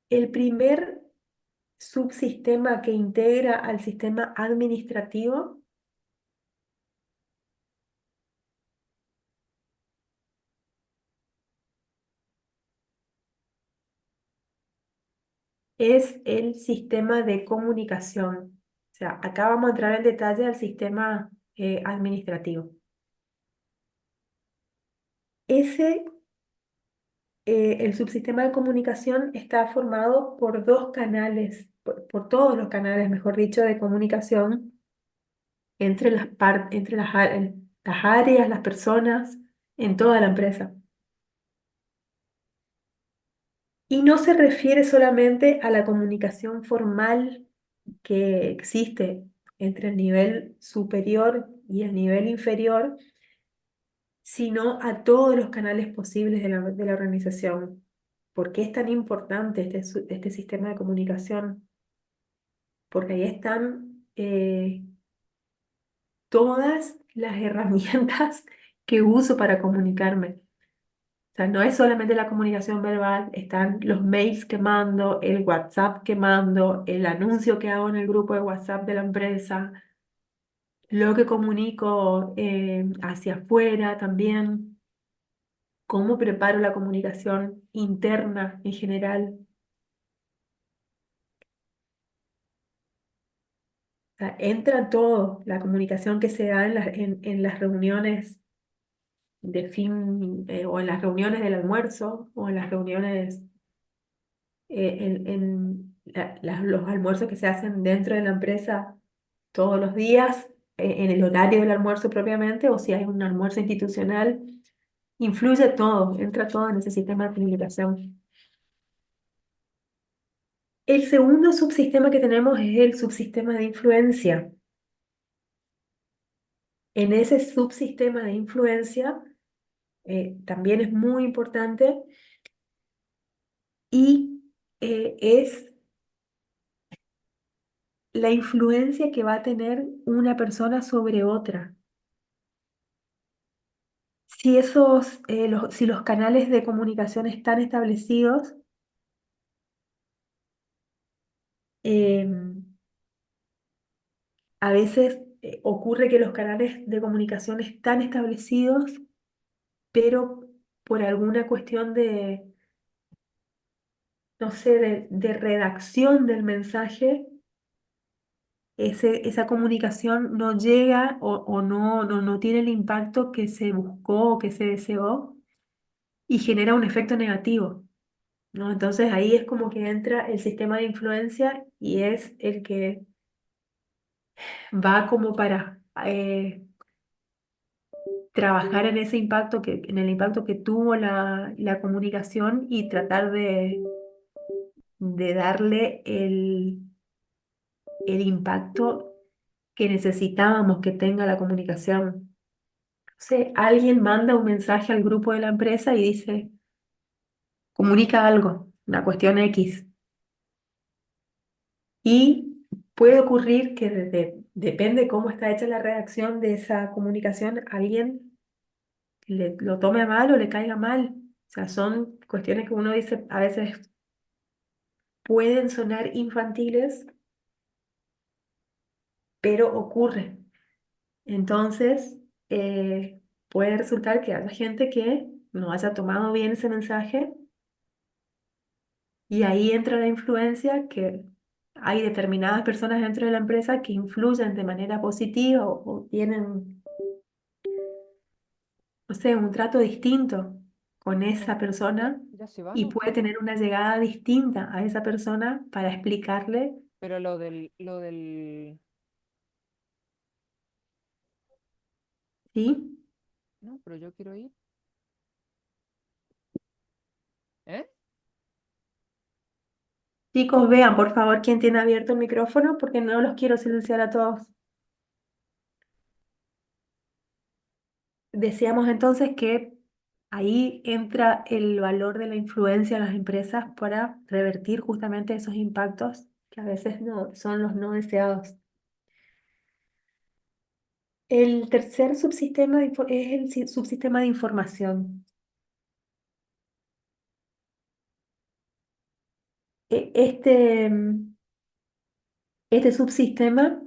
el primer subsistema que integra al sistema administrativo es el sistema de comunicación. O sea, acá vamos a entrar en detalle al sistema administrativo. Ese, el subsistema de comunicación está formado por dos canales, por todos los canales, mejor dicho, de comunicación entre entre las áreas, las personas, en toda la empresa. Y no se refiere solamente a la comunicación formal que existe entre el nivel superior y el nivel inferior, sino a todos los canales posibles de la organización. ¿Por qué es tan importante este sistema de comunicación? Porque ahí están todas las herramientas que uso para comunicarme. O sea, no es solamente la comunicación verbal, están los mails que mando, el WhatsApp que mando, el anuncio que hago en el grupo de WhatsApp de la empresa, lo que comunico hacia afuera también, cómo preparo la comunicación interna en general. O sea, entra todo, la comunicación que se da en las reuniones de fin, o en las reuniones del almuerzo, o en las reuniones, los almuerzos que se hacen dentro de la empresa todos los días, en el horario del almuerzo propiamente, o si hay un almuerzo institucional, influye todo, entra todo en ese sistema de comunicación. El segundo subsistema que tenemos es el subsistema de influencia. En ese subsistema de influencia también es muy importante y es la influencia que va a tener una persona sobre otra. Si si los canales de comunicación están establecidos, em, a veces ocurre que los canales de comunicación están establecidos, pero por alguna cuestión no sé, de redacción del mensaje, esa comunicación no llega o no tiene el impacto que se buscó o que se deseó y genera un efecto negativo, ¿no? Entonces ahí es como que entra el sistema de influencia y es el que va como para trabajar en ese impacto en el impacto que tuvo la comunicación y tratar de darle el impacto que necesitábamos que tenga la comunicación. No sé, alguien manda un mensaje al grupo de la empresa y dice, comunica algo, una cuestión X. Y puede ocurrir que depende cómo está hecha la redacción de esa comunicación, alguien lo tome a mal o le caiga mal. O sea, son cuestiones que uno dice, a veces pueden sonar infantiles, pero ocurre. Entonces, puede resultar que haya gente que no haya tomado bien ese mensaje y ahí entra la influencia que hay determinadas personas dentro de la empresa que influyen de manera positiva o tienen, no sé, un trato distinto con esa persona Ya se van, y ¿o puede qué? tener una llegada distinta a esa persona para explicarle, Pero lo del... ¿sí? No, pero yo quiero ir. ¿Eh? Chicos, vean por favor quién tiene abierto el micrófono porque no los quiero silenciar a todos. Decíamos entonces que ahí entra el valor de la influencia en las empresas para revertir justamente esos impactos que a veces no, son los no deseados. El tercer subsistema es el subsistema de información. este subsistema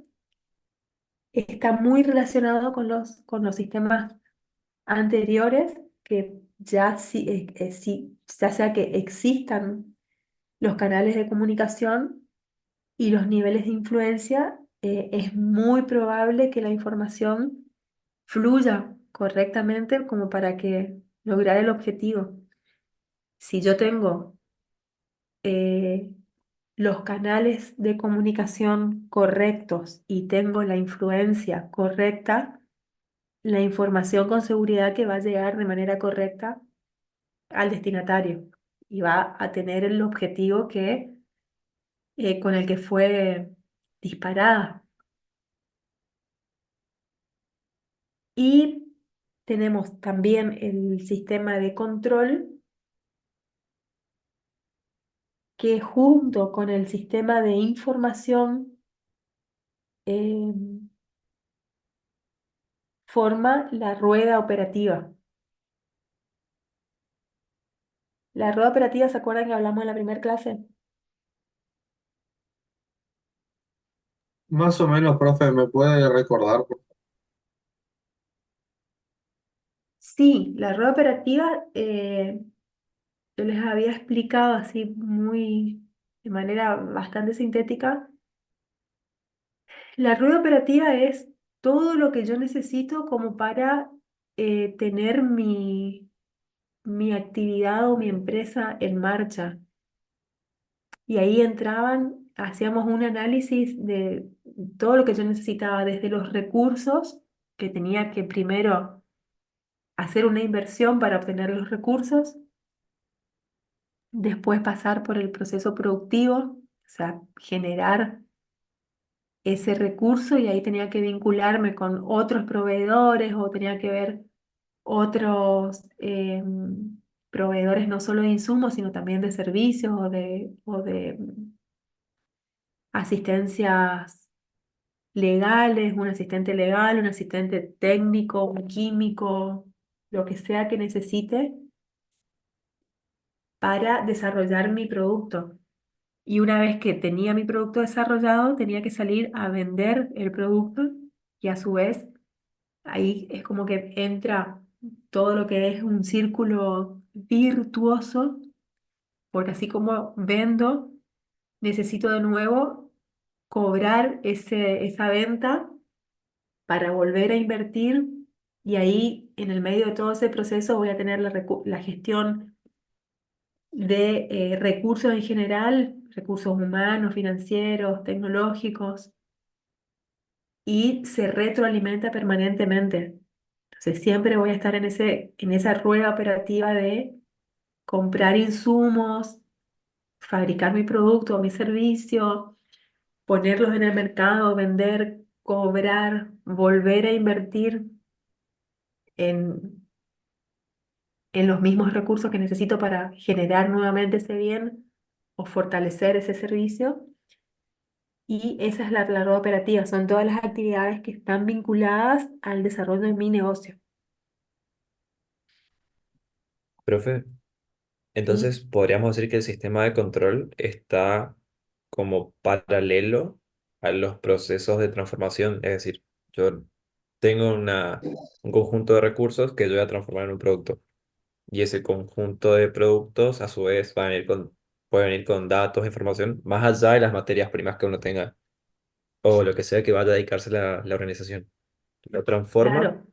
está muy relacionado con los sistemas anteriores, que ya, ya sea que existan los canales de comunicación y los niveles de influencia, es muy probable que la información fluya correctamente como para que lograr el objetivo. Si yo tengo eh, los canales de comunicación correctos y tengo la influencia correcta, la información con seguridad que va a llegar de manera correcta al destinatario y va a tener el objetivo con el que fue disparada. Y tenemos también el sistema de control que junto con el sistema de información eh, forma la rueda operativa. La rueda operativa, ¿se acuerdan que hablamos en la primera clase? Más o menos, profe, ¿me puede recordar? Sí, la rueda operativa, yo les había explicado así de manera bastante sintética. La rueda operativa es todo lo que yo necesito como para tener mi actividad o mi empresa en marcha. Y ahí entraban, hacíamos un análisis de todo lo que yo necesitaba, desde los recursos, que tenía que primero hacer una inversión para obtener los recursos, después pasar por el proceso productivo, o sea, generar ese recurso, y ahí tenía que vincularme con otros proveedores o tenía que ver otros proveedores no solo de insumos, sino también de servicios o de asistencias legales, un asistente legal, un asistente técnico, un químico, lo que sea que necesite para desarrollar mi producto. Y una vez que tenía mi producto desarrollado, tenía que salir a vender el producto, y a su vez ahí es como que entra todo lo que es un círculo virtuoso, porque así como vendo, necesito de nuevo cobrar esa venta para volver a invertir, y ahí en el medio de todo ese proceso voy a tener la gestión de recursos en general, recursos humanos, financieros, tecnológicos, y se retroalimenta permanentemente. Entonces siempre voy a estar en esa rueda operativa de comprar insumos, fabricar mi producto o mi servicio, ponerlos en el mercado, vender, cobrar, volver a invertir en, en los mismos recursos que necesito para generar nuevamente ese bien o fortalecer ese servicio. Y esa es la rueda operativa, son todas las actividades que están vinculadas al desarrollo de mi negocio. Profe, ¿Sí? entonces podríamos decir que el sistema de control está como paralelo a los procesos de transformación. Es decir, yo tengo un conjunto de recursos que yo voy a transformar en un producto. Y ese conjunto de productos, a su vez, puede venir con datos, información, más allá de las materias primas que uno tenga o lo que sea que vaya a dedicarse la organización. Lo transforma,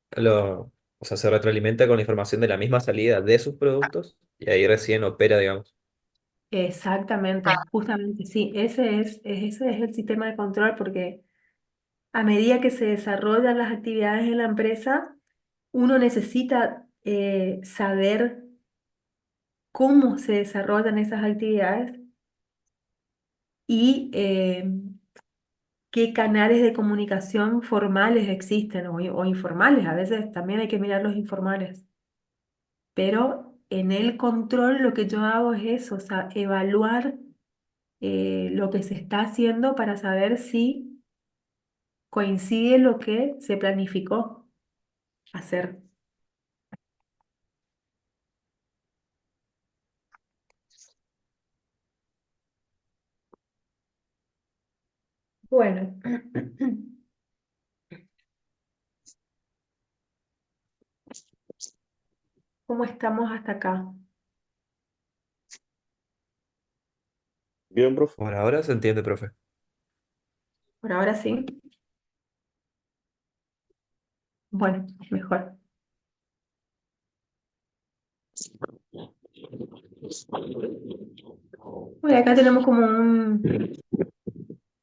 Claro, o sea, se retroalimenta con la información de la misma salida de sus productos y ahí recién opera, digamos. exactamente, justamente sí, ese es el sistema de control, porque a medida que se desarrollan las actividades en la empresa, uno necesita saber cómo se desarrollan esas actividades y qué canales de comunicación formales existen o informales. A veces también hay que mirar los informales, pero en el control lo que yo hago es eso, o sea, evaluar lo que se está haciendo para saber si coincide lo que se planificó hacer. Bueno, ¿cómo estamos hasta acá? Bien, profe. Por ahora se entiende, profe. Por ahora sí. Bueno, mejor. Bueno, acá tenemos como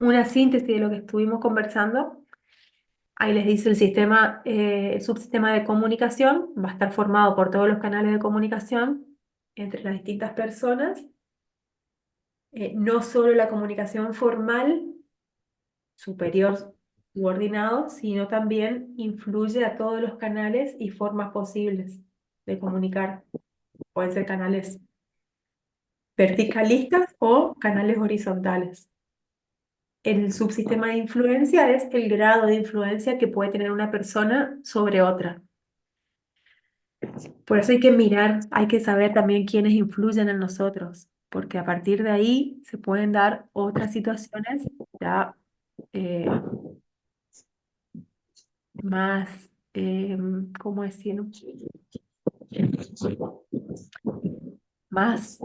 una síntesis de lo que estuvimos conversando. Ahí les dice el subsistema de comunicación va a estar formado por todos los canales de comunicación entre las distintas personas, no solo la comunicación formal, superior, subordinado, sino también influye a todos los canales y formas posibles de comunicar. Pueden ser canales verticalistas o canales horizontales. El subsistema de influencia es el grado de influencia que puede tener una persona sobre otra. Por eso hay que mirar, hay que saber también quiénes influyen en nosotros, porque a partir de ahí se pueden dar otras situaciones ya eh, más, ¿cómo decirlo? Más,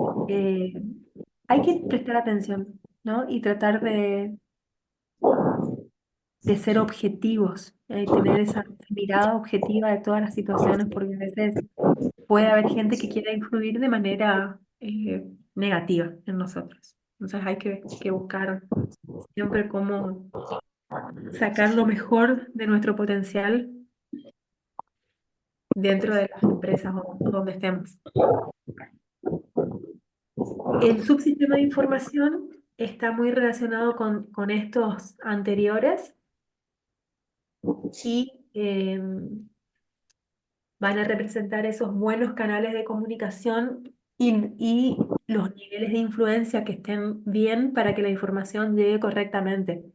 hay que prestar atención, ¿no? Y tratar de ser objetivos, tener esa mirada objetiva de todas las situaciones, porque a veces puede haber gente que quiera influir de manera negativa en nosotros. Entonces hay que buscar siempre cómo sacar lo mejor de nuestro potencial dentro de las empresas o donde estemos. El subsistema de información está muy relacionado con estos anteriores y van a representar esos buenos canales de comunicación y los niveles de influencia que estén bien para que la información llegue correctamente.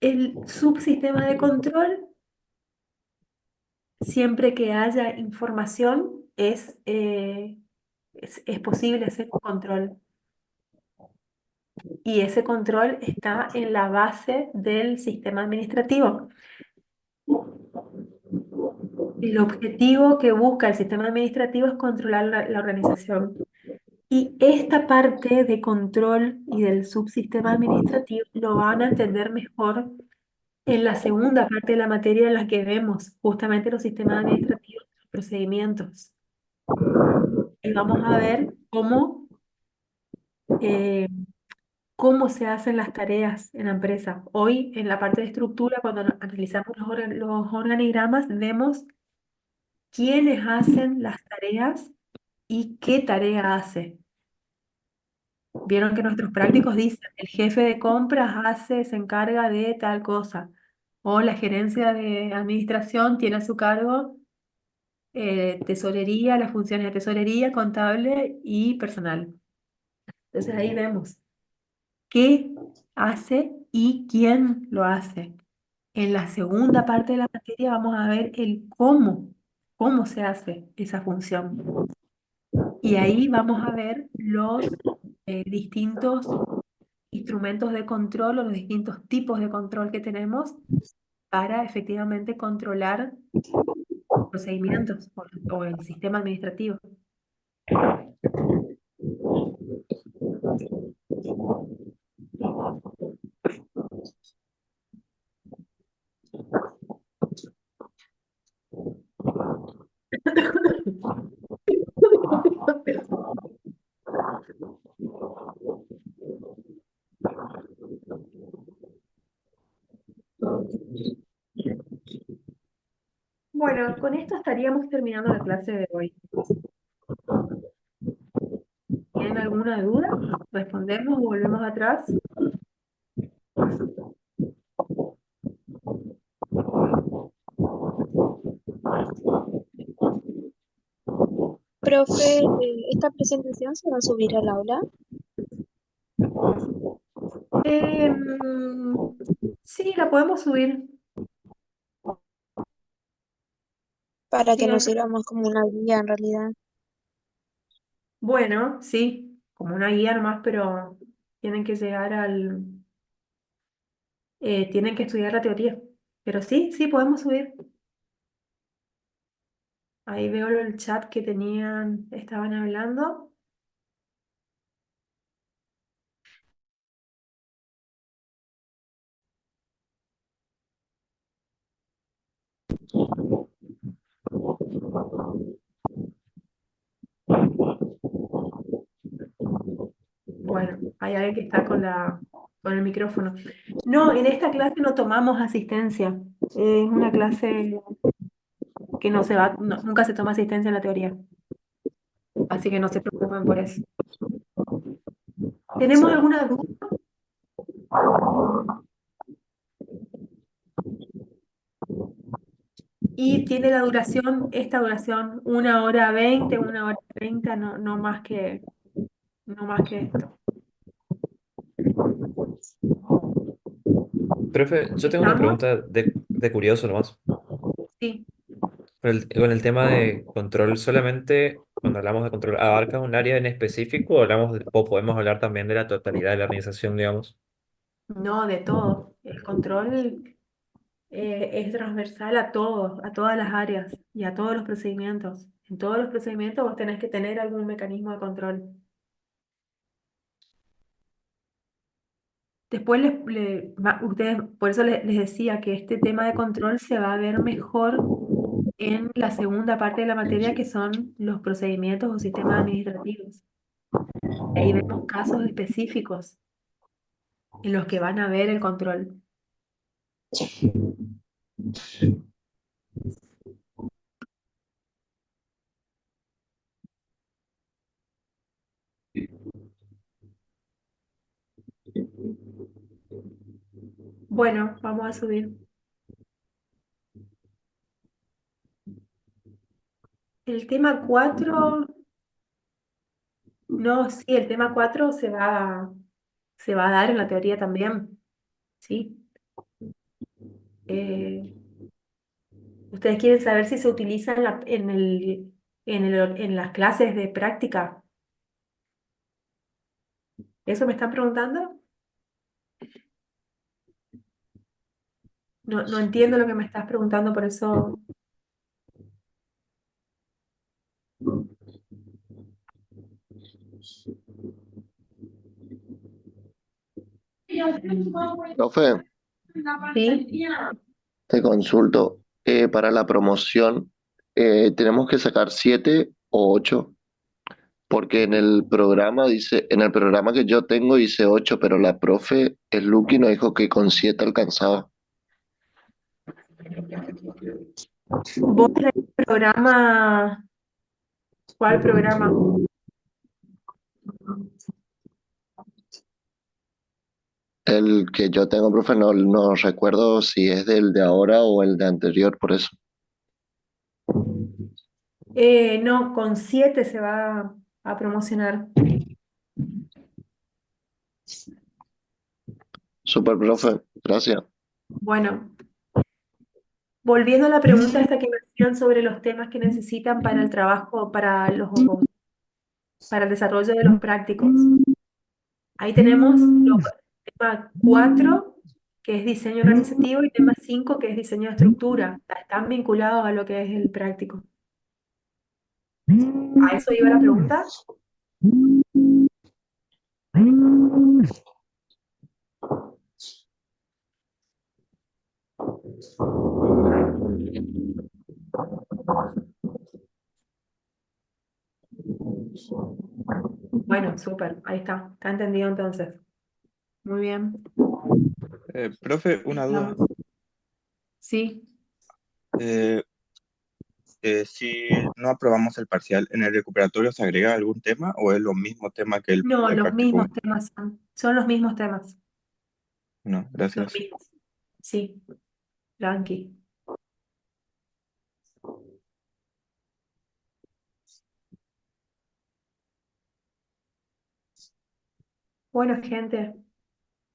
El subsistema de control, siempre que haya información, es posible hacer un control. Y ese control está en la base del sistema administrativo. El objetivo que busca el sistema administrativo es controlar la organización. Y esta parte de control y del subsistema administrativo lo van a entender mejor en la segunda parte de la materia en la que vemos justamente los sistemas administrativos, los procedimientos. Y vamos a ver eh, cómo se hacen las tareas en la empresa. Hoy, en la parte de estructura, cuando analizamos los organigramas, vemos quiénes hacen las tareas y qué tarea hace. Vieron que nuestros prácticos dicen, el jefe de compras se encarga de tal cosa, o la gerencia de administración tiene a su cargo tesorería, las funciones de tesorería, contable y personal. Entonces ahí vemos qué hace y quién lo hace. En la segunda parte de la materia vamos a ver el cómo se hace esa función. Y ahí vamos a ver los distintos instrumentos de control o los distintos tipos de control que tenemos para efectivamente controlar procedimientos o el sistema administrativo. Bueno, con esto estaríamos terminando la clase de hoy. ¿Tienen alguna duda? ¿Respondemos o volvemos atrás? Profe, ¿esta presentación se va a subir al aula Em, sí, la podemos subir. para Sí, que nos sirva más como una guía en realidad? bueno, sí, como una guía nomás, pero Tienen que llegar tienen que estudiar la teoría. Pero sí, sí, podemos subir. Ahí veo el chat que estaban hablando. Bueno, hay alguien que está con el micrófono. No, en esta clase no tomamos asistencia. Es una clase que no se va, nunca se toma asistencia en la teoría. Así que no se preocupen por eso. ¿Tenemos alguna duda? Y tiene esta duración, 1 hora 20, 1 hora 30, no más que esto. Profe, yo tengo una ¿Estamos? pregunta de curioso nomás. Sí. Con el tema de control, solamente cuando hablamos de control, ¿abarca un área en específico o o podemos hablar también de la totalidad de la organización, digamos? No, de todo. El control es transversal a todas las áreas y a todos los procedimientos. En todos los procedimientos vos tenés que tener algún mecanismo de control. Después ustedes, por eso les decía que este tema de control se va a ver mejor en la segunda parte de la materia, que son los procedimientos o sistemas administrativos. Ahí vemos casos específicos en los que van a ver el control. Bueno, vamos a subir. El tema 4, no, sí, el tema 4 se va a dar en la teoría también, ¿sí? Eh, ¿Ustedes quieren saber si se utiliza en las clases de práctica? ¿Eso me están preguntando? No, no entiendo lo que me estás preguntando, por eso. Profe, Sí. te consulto. Para la promoción, ¿tenemos que sacar 7 o 8? Porque en el programa que yo tengo dice 8, pero la profe, el Lucky nos dijo que con 7 alcanzaba. ¿Vos tenés programa? ¿Cuál programa? El que yo tengo, profe, no recuerdo si es del de ahora o el de anterior, por eso. No, con 7 se va a promocionar. Super, profe, gracias. Bueno, volviendo a la pregunta esta que me hacían sobre los temas que necesitan para el trabajo, para el desarrollo de los prácticos. Ahí tenemos tema 4, que es diseño organizativo, y tema 5, que es diseño de estructura. Están vinculados a lo que es el práctico. ¿A eso iba la pregunta? Bueno, súper, ahí está. Está entendido entonces. Muy bien. Profe, una duda. Estamos. Sí. Eh, si no aprobamos el parcial, ¿en el recuperatorio se agrega algún tema o es lo mismo tema que No, el los mismos practicum? temas son los mismos temas. No, Los gracias. mismos. Sí, tranqui. Bueno, gente,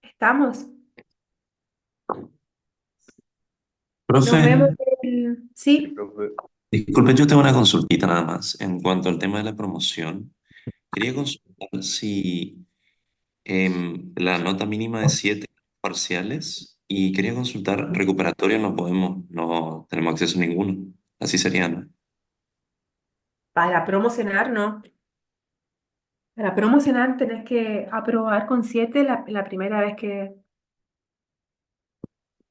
¿estamos? Nos vemos Profe, Sí, Sí. profe. disculpe, yo tengo una consultita nada más en cuanto al tema de la promoción. Quería consultar si La nota mínima de 7 parciales y quería consultar, recuperatorio no podemos, no tenemos acceso a ninguno. Así sería, ¿no? Para promocionar, no. Para promocionar tenés que aprobar con 7 la primera vez que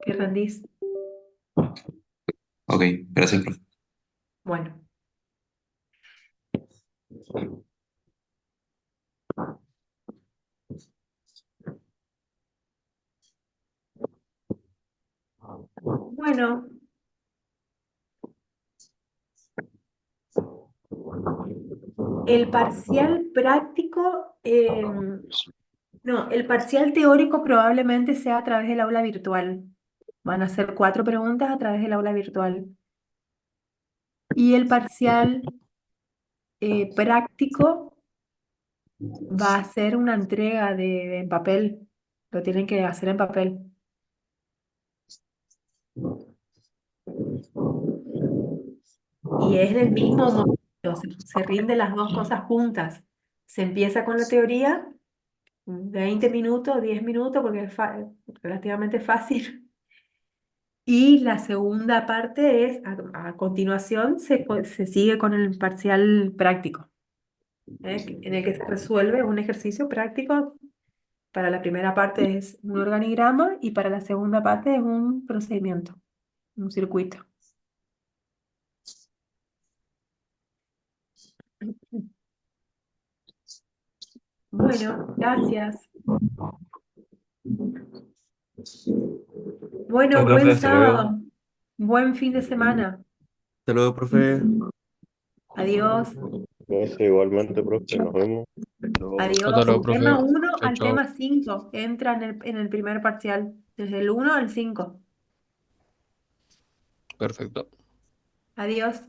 rendís. Ok, gracias, profe. Bueno, bueno, el parcial práctico, no, el parcial teórico probablemente sea a través del aula virtual. Van a ser 4 preguntas a través del aula virtual. Y el parcial práctico va a ser una entrega en papel. Lo tienen que hacer en papel. Y es en el mismo momento, se rinden las dos cosas juntas. Se empieza con la teoría, 20 minutos, 10 minutos, porque es relativamente fácil. Y la segunda parte es, a continuación, se sigue con el parcial práctico, en el que se resuelve un ejercicio práctico. Para la primera parte es un organigrama y para la segunda parte es un procedimiento, un circuito. Bueno, gracias. Chao, Bueno, profe, buen hasta luego. sábado, buen fin de semana. Hasta luego, profe. Adiós, Gracias igualmente, profe. Nos vemos. Chao. Hasta adiós. luego, Tema profe. 1 Chao, al chao. tema 5 entra en el primer parcial, desde el 1 al 5. Perfecto. Adiós.